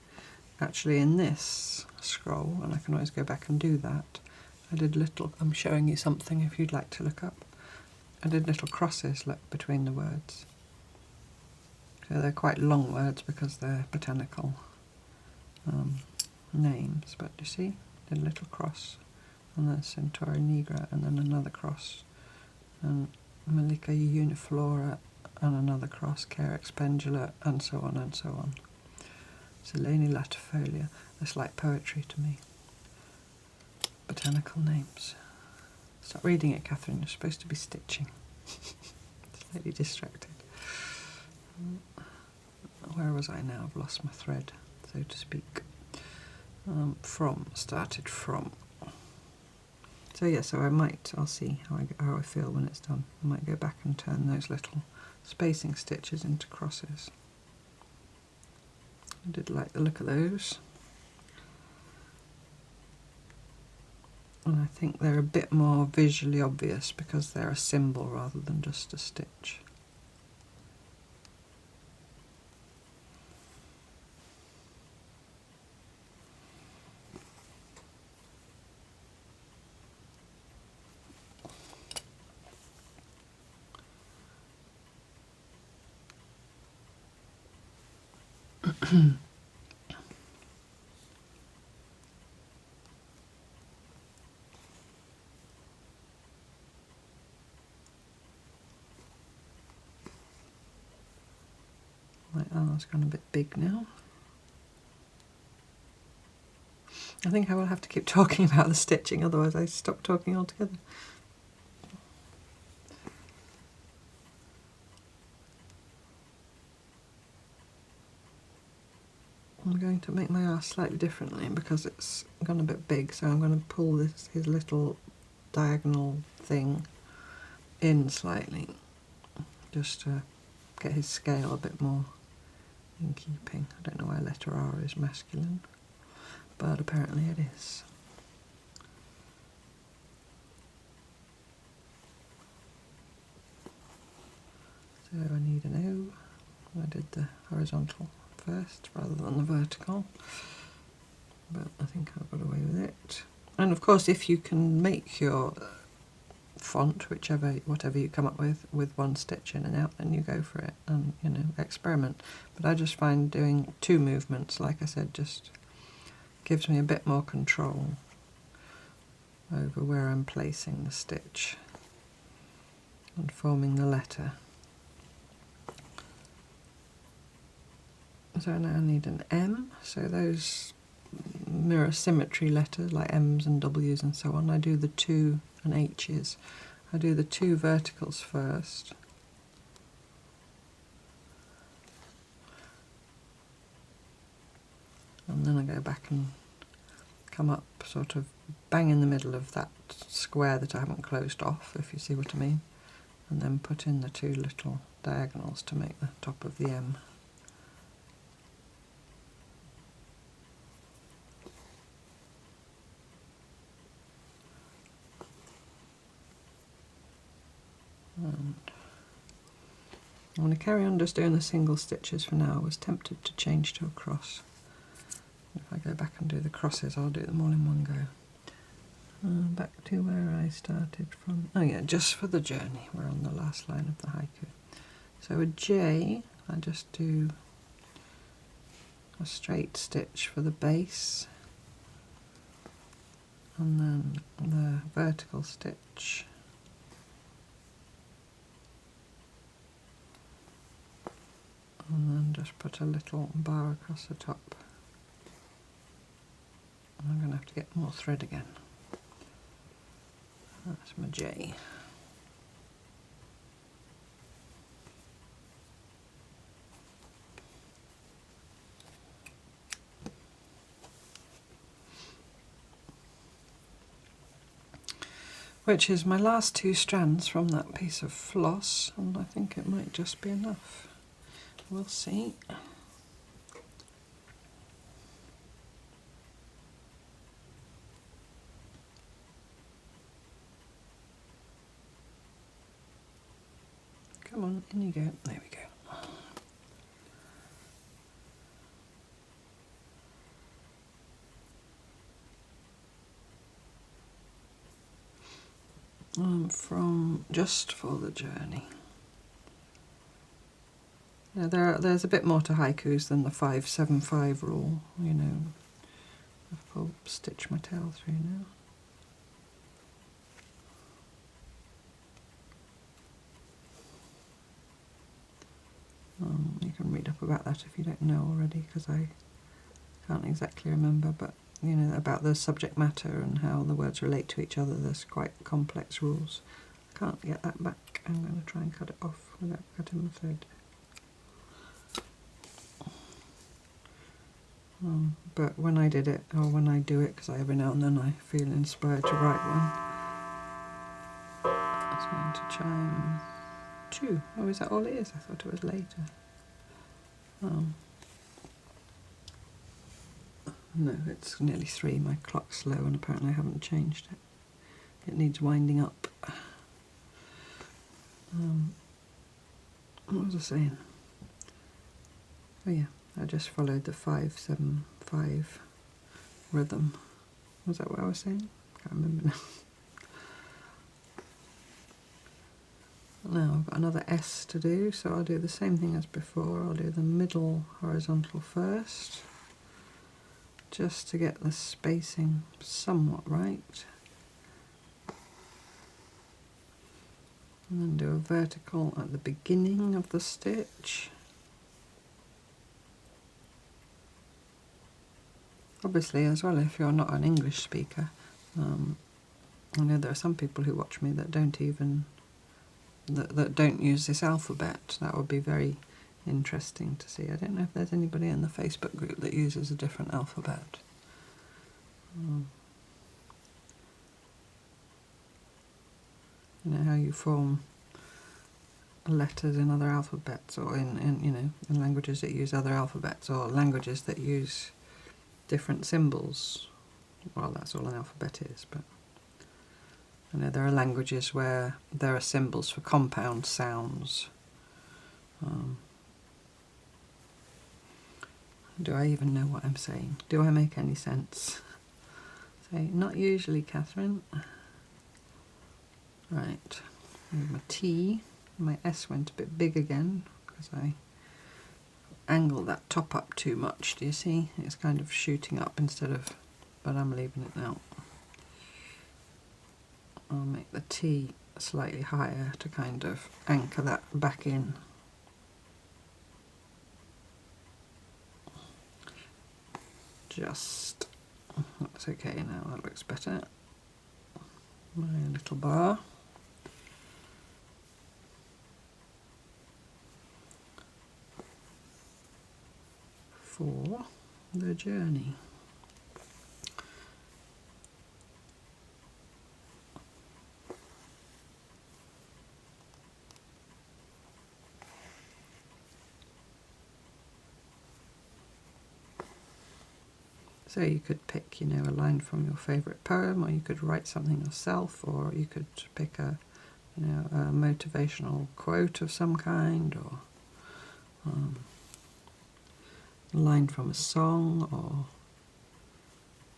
Actually in this scroll, and I can always go back and do that, I did little, I'm showing you something if you'd like to look up. I did little crosses between the words. So they're quite long words because they're botanical names, but you see, did a little cross, and then Centauri nigra, and then another cross, and Melica uniflora, and another cross, Carex pendula, and so on and so on. Silene latifolia, that's like poetry to me. Botanical names. Stop reading it, Catherine, you're supposed to be stitching. Slightly distracted. Where was I now? I've lost my thread, so to speak. Started from. So yeah, so I'll see how I feel when it's done. I might go back and turn those little spacing stitches into crosses. I did like the look of those. And I think they're a bit more visually obvious because they're a symbol rather than just a stitch. My arm's gone a bit big now. I think I will have to keep talking about the stitching, otherwise I stop talking altogether. I'm going to make my arse slightly differently because it's gone a bit big, so I'm going to pull his little diagonal thing in slightly, just to get his scale a bit more in keeping. I don't know why letter R is masculine, but apparently it is. So I need an O. I did the horizontal first rather than the vertical, but I think I've got away with it. And of course, if you can make your font, whatever you come up with one stitch in and out, then you go for it and, you know, experiment. But I just find doing two movements, like I said, just gives me a bit more control over where I'm placing the stitch and forming the letter. So now I need an M, so those mirror symmetry letters like M's and W's and so on, I do the 2 and H's. I do the 2 verticals first. And then I go back and come up sort of bang in the middle of that square that I haven't closed off, if you see what I mean, and then put in the 2 little diagonals to make the top of the M. And I'm going to carry on just doing the single stitches for now. I was tempted to change to a cross. If I go back and do the crosses, I'll do them all in one go. Back to where I started from. Oh yeah, just for the journey. We're on the last line of the haiku. So a J, I just do a straight stitch for the base, and then the vertical stitch. And then just put a little bar across the top. I'm going to have to get more thread again. That's my J. Which is my last 2 strands from that piece of floss, and I think it might just be enough. We'll see. Come on, in you go. There we go. From Just for the Journey. Now there's a bit more to haikus than the 5-7-5 rule, you know. I'll stitch my tail through now. You can read up about that if you don't know already, because I can't exactly remember, but you know, about the subject matter and how the words relate to each other. There's quite complex rules. I can't get that back. I'm going to try and cut it off without cutting the thread. But when I did it, or when I do it, because every now and then I feel inspired to write one, It's going to chime 2. Oh, is that all it is? I thought it was later. No, it's nearly 3. My clock's slow and apparently I haven't changed it. It needs winding up. What was I saying? Oh yeah, I just followed the 5-7-5 rhythm. Was that what I was saying? Can't remember now. Now I've got another S to do, so I'll do the same thing as before. I'll do the middle horizontal first, just to get the spacing somewhat right. And then do a vertical at the beginning of the stitch. Obviously, as well, if you're not an English speaker, I know there are some people who watch me that don't even that don't use this alphabet. That would be very interesting to see. I don't know if there's anybody in the Facebook group that uses a different alphabet. You know how you form letters in other alphabets, or in you know, in languages that use other alphabets, or languages that use different symbols. Well, that's all an alphabet is, but I know there are languages where there are symbols for compound sounds. Do I even know what I'm saying? Do I make any sense? Say, not usually, Catherine. Right, my T, my S went a bit big again because I angled that top up too much. Do you see? It's kind of shooting up instead of, but I'm leaving it now. I'll make the T slightly higher to kind of anchor that back in. Just, that's okay now, that looks better. My little bar. For the journey. So you could pick, you know, a line from your favourite poem, or you could write something yourself, or you could pick a, you know, a motivational quote of some kind, or a line from a song, or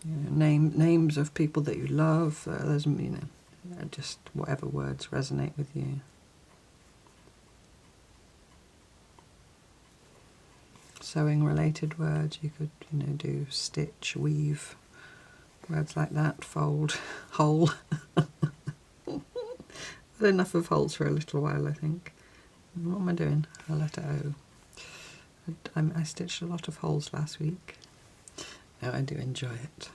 you know, names of people that you love. There's, you know, just whatever words resonate with you. Sewing related words, you could, you know, do stitch, weave, words like that, fold, hole. But enough of holes for a little while, I think. What am I doing? A letter O. I stitched a lot of holes last week. No, I do enjoy it.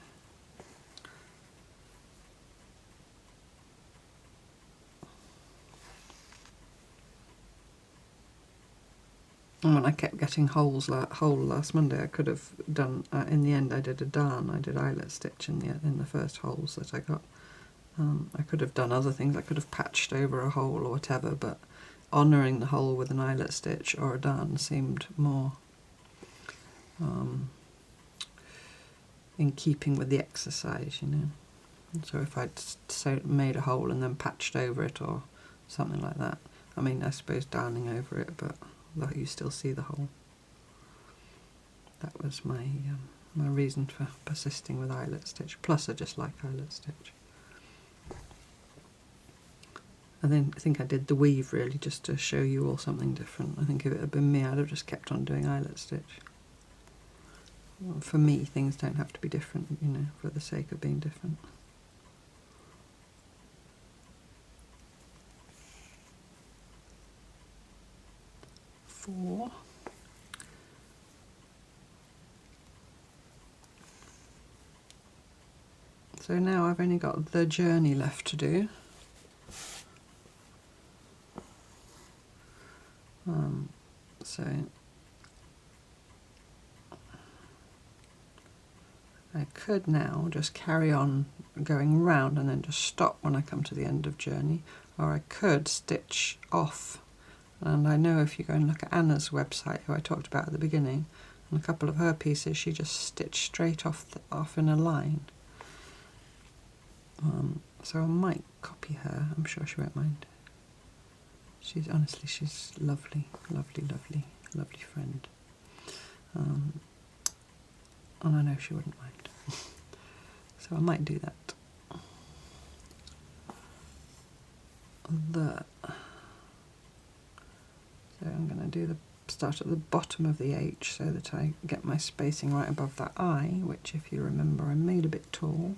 And when I kept getting holes, hole last Monday, I could have done. In the end, I did a darn. I did eyelet stitch in the first holes that I got. I could have done other things. I could have patched over a hole or whatever, but honouring the hole with an eyelet stitch or a darn seemed more in keeping with the exercise, you know. And so if I'd made a hole and then patched over it or something like that, I mean, I suppose darning over it, but you still see the hole. That was my my reason for persisting with eyelet stitch. Plus, I just like eyelet stitch. I think I did the weave really just to show you all something different. I think if it had been me, I'd have just kept on doing eyelet stitch. Well, for me, things don't have to be different, you know, for the sake of being different. Four. So now I've only got the journey left to do. So I could now just carry on going round and then just stop when I come to the end of journey, or I could stitch off. And I know if you go and look at Anna's website, who I talked about at the beginning, and a couple of her pieces, she just stitched straight off in a line. So I might copy her. I'm sure she won't mind. She's honestly, she's lovely, lovely, lovely, lovely friend. And I know she wouldn't mind. So I might do that. So I'm going to do the start at the bottom of the H so that I get my spacing right above that I, which, if you remember, I made a bit tall.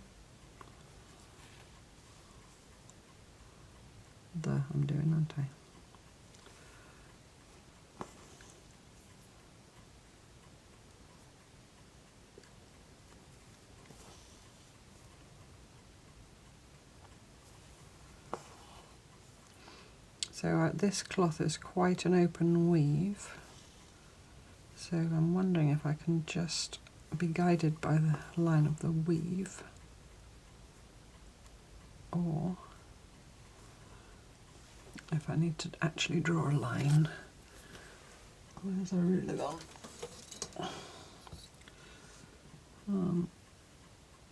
I'm doing, aren't I? So this cloth is quite an open weave, so I'm wondering if I can just be guided by the line of the weave, or if I need to actually draw a line. Where's our ruler gone?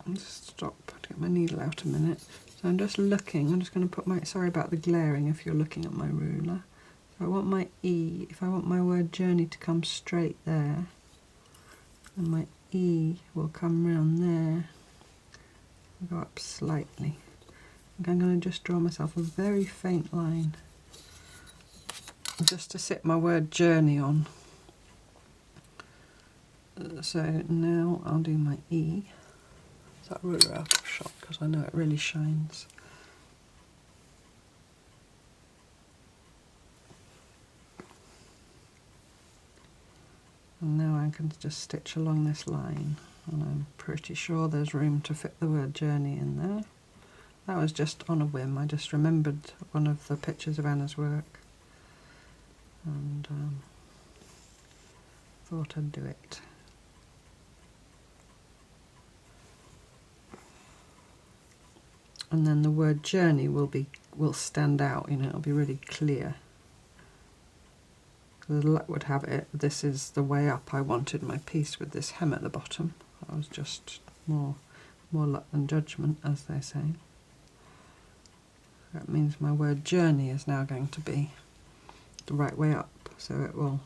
I'll just stop to get my needle out a minute. So I'm just looking, I'm just going to put my, sorry about the glaring if you're looking at my ruler. So I want my E, if I want my word journey to come straight there, and my E will come round there, I'll go up slightly. I think I'm going to just draw myself a very faint line, just to sit my word journey on. So now I'll do my E. Is that ruler out of shot? Because I know it really shines. And now I can just stitch along this line, and I'm pretty sure there's room to fit the word journey in there. That was just on a whim. I just remembered one of the pictures of Anna's work and thought I'd do it. And then the word journey will stand out, you know, it'll be really clear. The luck would have it, this is the way up I wanted my piece with this hem at the bottom. That was just more luck than judgment, as they say. That means my word journey is now going to be the right way up, so it will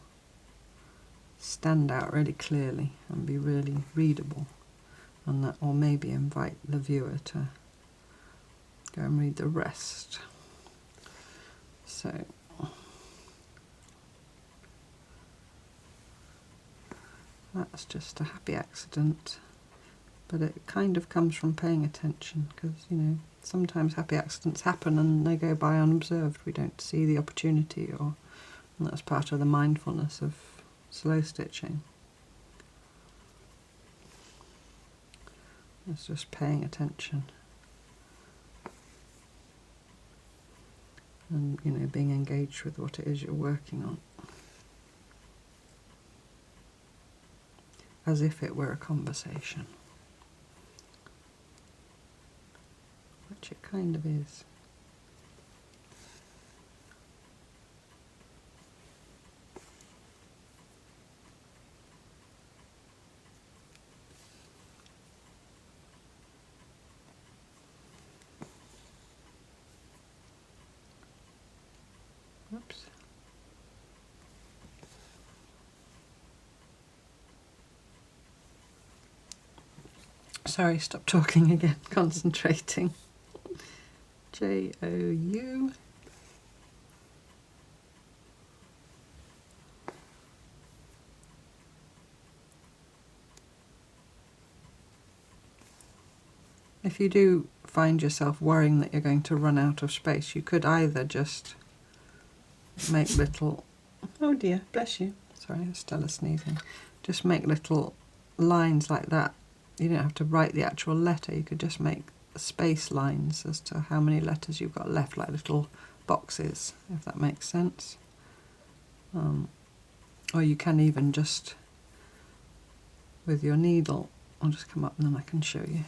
stand out really clearly and be really readable, and that will maybe invite the viewer to go and read the rest. So that's just a happy accident, but it kind of comes from paying attention, because, you know, sometimes happy accidents happen and they go by unobserved. We don't see the opportunity, and that's part of the mindfulness of slow stitching. It's just paying attention and, you know, being engaged with what it is you're working on, as if it were a conversation, which it kind of is. Oops. Sorry, stop talking again, concentrating. J-O-U. If you do find yourself worrying that you're going to run out of space, you could either just make little, oh dear, bless you, sorry, Stella sneezing, just make little lines like that. You don't have to write the actual letter, you could just make space lines as to how many letters you've got left, like little boxes, if that makes sense. Or you can even just, with your needle, I'll just come up and then I can show you.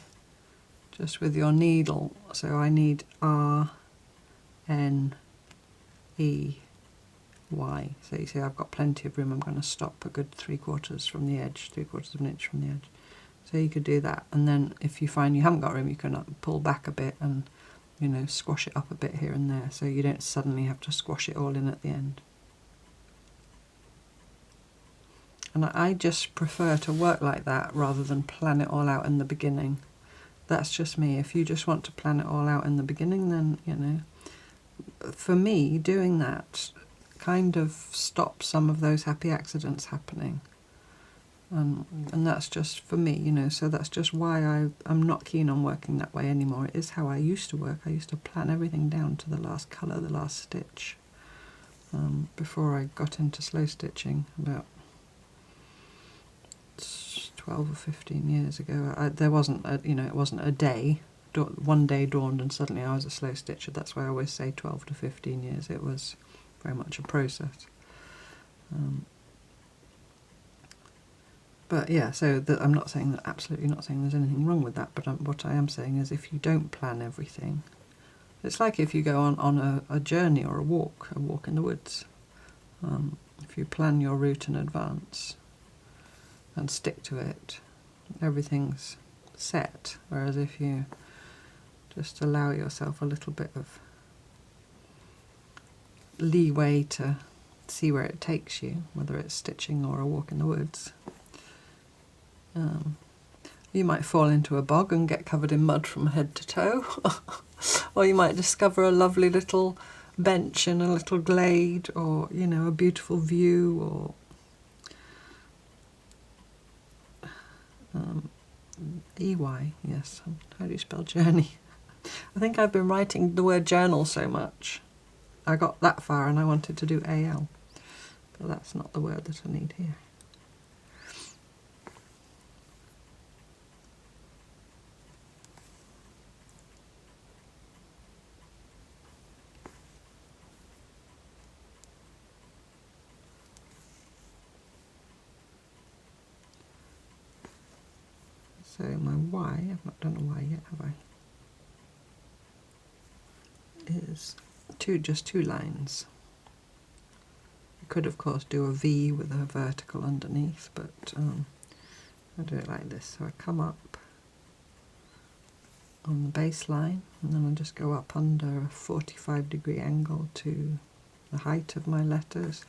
Just with your needle, so I need R N, E, Y. So you see I've got plenty of room. I'm going to stop a good 3/4 from the edge, 3/4 of an inch from the edge. So you could do that, and then if you find you haven't got room, you can pull back a bit and, you know, squash it up a bit here and there, so you don't suddenly have to squash it all in at the end. And I just prefer to work like that rather than plan it all out in the beginning. That's just me. If you just want to plan it all out in the beginning, then, you know, for me, doing that kind of stops some of those happy accidents happening. And that's just for me, you know, so that's just why I'm not keen on working that way anymore. It is how I used to work. I used to plan everything down to the last colour, the last stitch, before I got into slow stitching about 12 or 15 years ago. There wasn't, you know, it wasn't a day. One day dawned and suddenly I was a slow stitcher. That's why I always say 12 to 15 years. It was very much a process. But yeah, so I'm not saying that, absolutely not saying there's anything wrong with that, but what I am saying is if you don't plan everything, it's like if you go on a journey or a walk in the woods. If you plan your route in advance and stick to it, everything's set. Whereas if you just allow yourself a little bit of leeway to see where it takes you, whether it's stitching or a walk in the woods, you might fall into a bog and get covered in mud from head to toe, or you might discover a lovely little bench in a little glade, or, you know, a beautiful view, or EY, yes, how do you spell journey? I think I've been writing the word journal so much, I got that far and I wanted to do AL, but that's not the word that I need here. So my Y, I've not done a Y yet, have I? Is just two lines. You could of course do a V with a vertical underneath, but I do it like this. So I come up on the base line and then I just go up under a 45-degree angle to the height of my letters,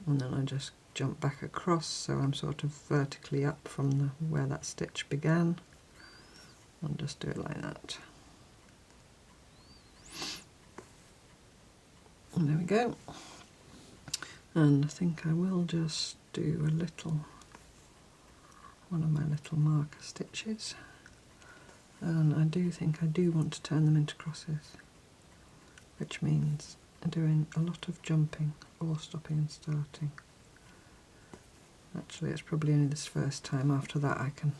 and then I just jump back across, so I'm sort of vertically up from where that stitch began, and just do it like that. And there we go. And I think I will just do one of my little marker stitches, and I do think I do want to turn them into crosses, which means doing a lot of jumping or stopping and starting. Actually, it's probably only this first time. After that I can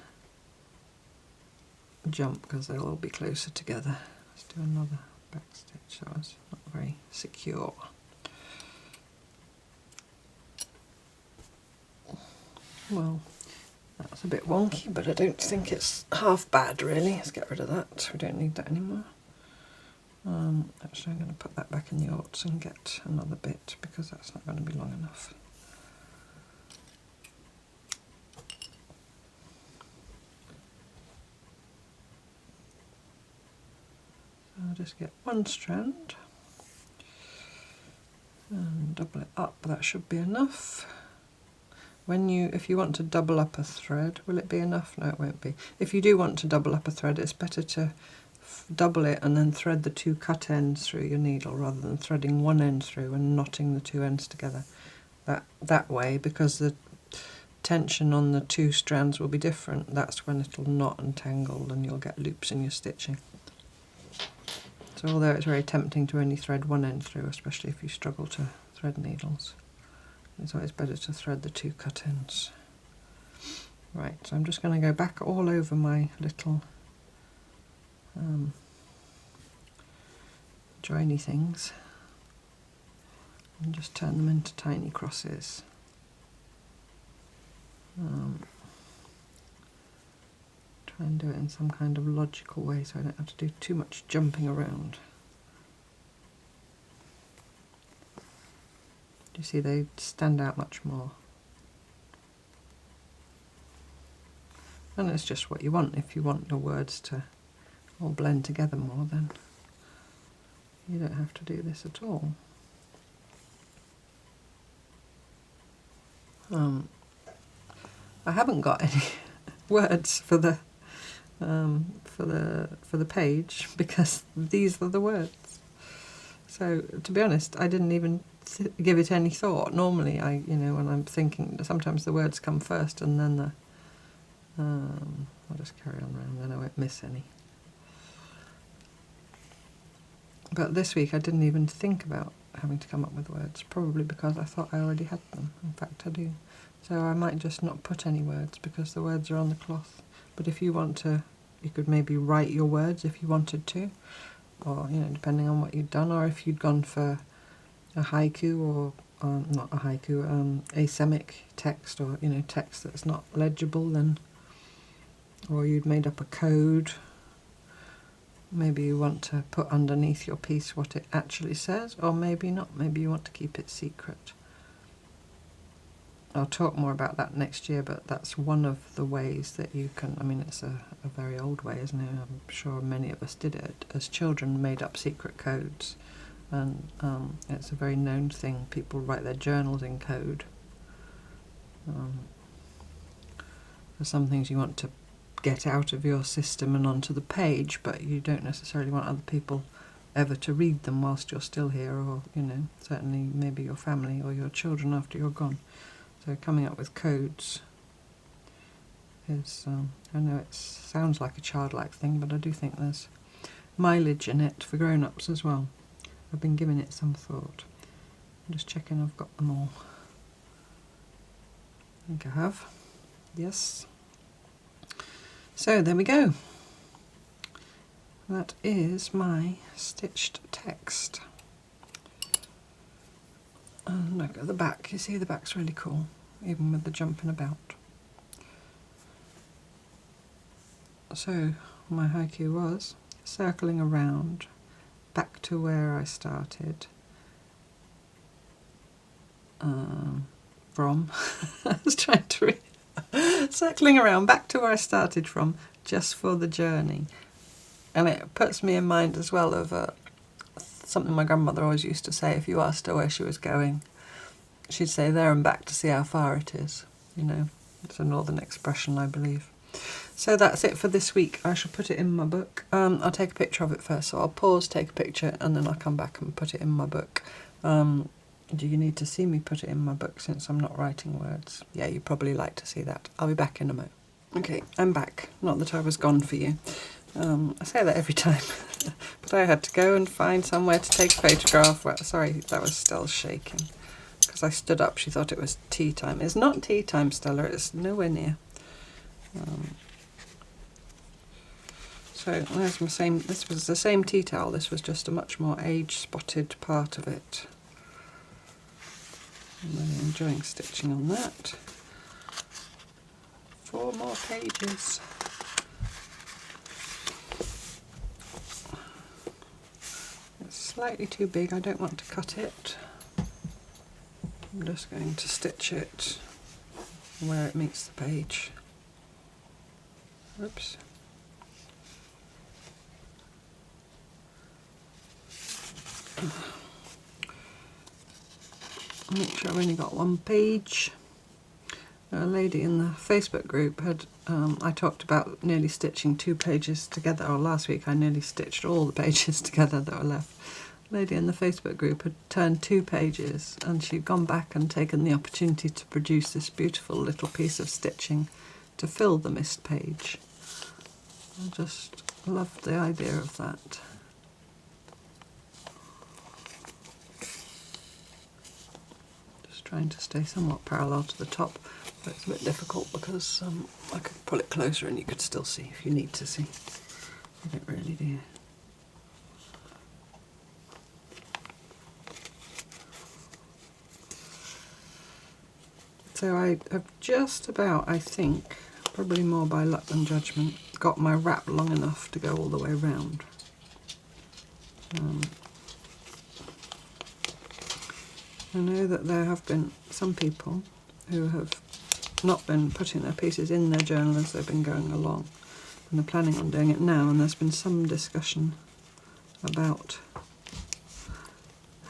jump because they'll all be closer together. Let's do another back stitch. That was not very secure. Well, that's a bit wonky, but I don't think it's half bad really. Let's get rid of that. We don't need that anymore. Actually, I'm going to put that back in the aughts and get another bit because that's not going to be long enough. I'll just get one strand and double it up. That should be enough. If you want to double up a thread, will it be enough? No, it won't be. If you do want to double up a thread, it's better to double it and then thread the two cut ends through your needle rather than threading one end through and knotting the two ends together. That way, because the tension on the two strands will be different, that's when it'll knot and tangle and you'll get loops in your stitching. So although it's very tempting to only thread one end through, especially if you struggle to thread needles, it's always better to thread the two cut ends. Right, so I'm just going to go back all over my little joiny things and just turn them into tiny crosses. And do it in some kind of logical way so I don't have to do too much jumping around. You see they stand out much more. And it's just what you want. If you want the words to all blend together more, then you don't have to do this at all. I haven't got any words for the page because these are the words. So to be honest, I didn't even give it any thought. Normally, when I'm thinking, sometimes the words come first and then the. I'll just carry on round, then I won't miss any. But this week I didn't even think about having to come up with words, probably because I thought I already had them. In fact, I do. So I might just not put any words because the words are on the cloth. But if you want to, you could maybe write your words if you wanted to, or depending on what you'd done, or if you'd gone for a haiku or not a haiku, Asemic text, or text that's not legible, then, or you'd made up a code. Maybe you want to put underneath your piece what it actually says, or maybe not. Maybe you want to keep it secret. I'll talk more about that next year, but that's one of the ways that you can, it's a very old way, isn't it? I'm sure many of us did it as children, made up secret codes, and it's a very known thing. People write their journals in code. There's some things you want to get out of your system and onto the page, but you don't necessarily want other people ever to read them whilst you're still here, or certainly maybe your family or your children after you're gone. So coming up with codes is, I know it sounds like a childlike thing, but I do think there's mileage in it for grown-ups as well. I've been giving it some thought. I'm just checking I've got them all. I think I have. Yes. So there we go. That is my stitched text. And look at the back. You see the back's really cool, even with the jumping about. So my haiku was circling around back to where I started from. I was trying to read. Circling around back to where I started from, just for the journey. And it puts me in mind as well of something my grandmother always used to say. If you asked her where she was going, she'd say there and back to see how far it is. It's a northern expression, I believe. So that's it for this week. I shall put it in my book. I'll take a picture of it first, so I'll pause, take a picture, and then I'll come back and put it in my book. Do you need to see me put it in my book since I'm not writing words? Yeah, you'd probably like to see that. I'll be back in a moment. Okay, I'm back. Not that I was gone for you. I say that every time, but I had to go and find somewhere to take a photograph. Well, sorry, that was Stella's shaking. Because I stood up, she thought it was tea time. It's not tea time, Stella, it's nowhere near. So there's my same, this was the same tea towel, this was just a much more age-spotted part of it. I'm really enjoying stitching on that. 4 more pages. It's slightly too big, I don't want to cut it. I'm just going to stitch it where it meets the page. Oops. Make sure I've only got 1 page. A lady in the Facebook group had, I talked about nearly stitching 2 pages together, or last week I nearly stitched all the pages together that were left. A lady in the Facebook group had turned 2 pages and she'd gone back and taken the opportunity to produce this beautiful little piece of stitching to fill the missed page. I just loved the idea of that. Trying to stay somewhat parallel to the top, but it's a bit difficult because I could pull it closer and you could still see if you need to see. I don't really do. So I have just about, I think, probably more by luck than judgment, got my wrap long enough to go all the way around. I know that there have been some people who have not been putting their pieces in their journal as they've been going along, and they're planning on doing it now, and there's been some discussion about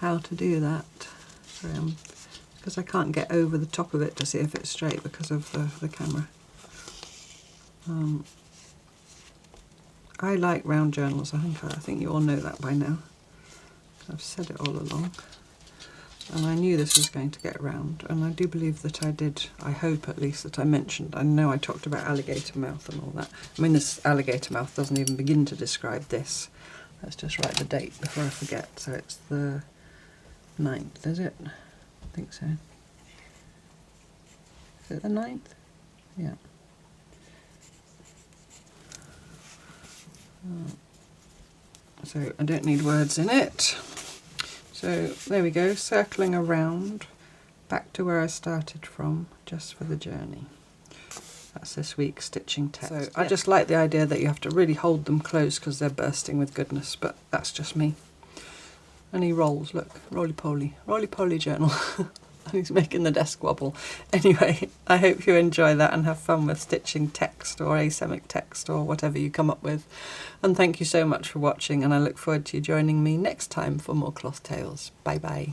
how to do that. Because I can't get over the top of it to see if it's straight because of the camera. I like round journals. I think you all know that by now. I've said it all along. And I knew this was going to get round, and I do believe that I did. I hope at least that I mentioned. I know I talked about alligator mouth and all that. I mean, this alligator mouth doesn't even begin to describe this. Let's just write the date before I forget. So it's the 9th, is it? I think so. Is it the 9th? Yeah. So I don't need words in it. So there we go, circling around back to where I started from, just for the journey. That's this week's stitching text. So I just like the idea that you have to really hold them close because they're bursting with goodness, but that's just me. And he rolls, look, roly-poly journal. He's making the desk wobble. Anyway, I hope you enjoy that and have fun with stitching text or Asemic text or whatever you come up with. And thank you so much for watching, and I look forward to you joining me next time for more Cloth Tales. Bye bye.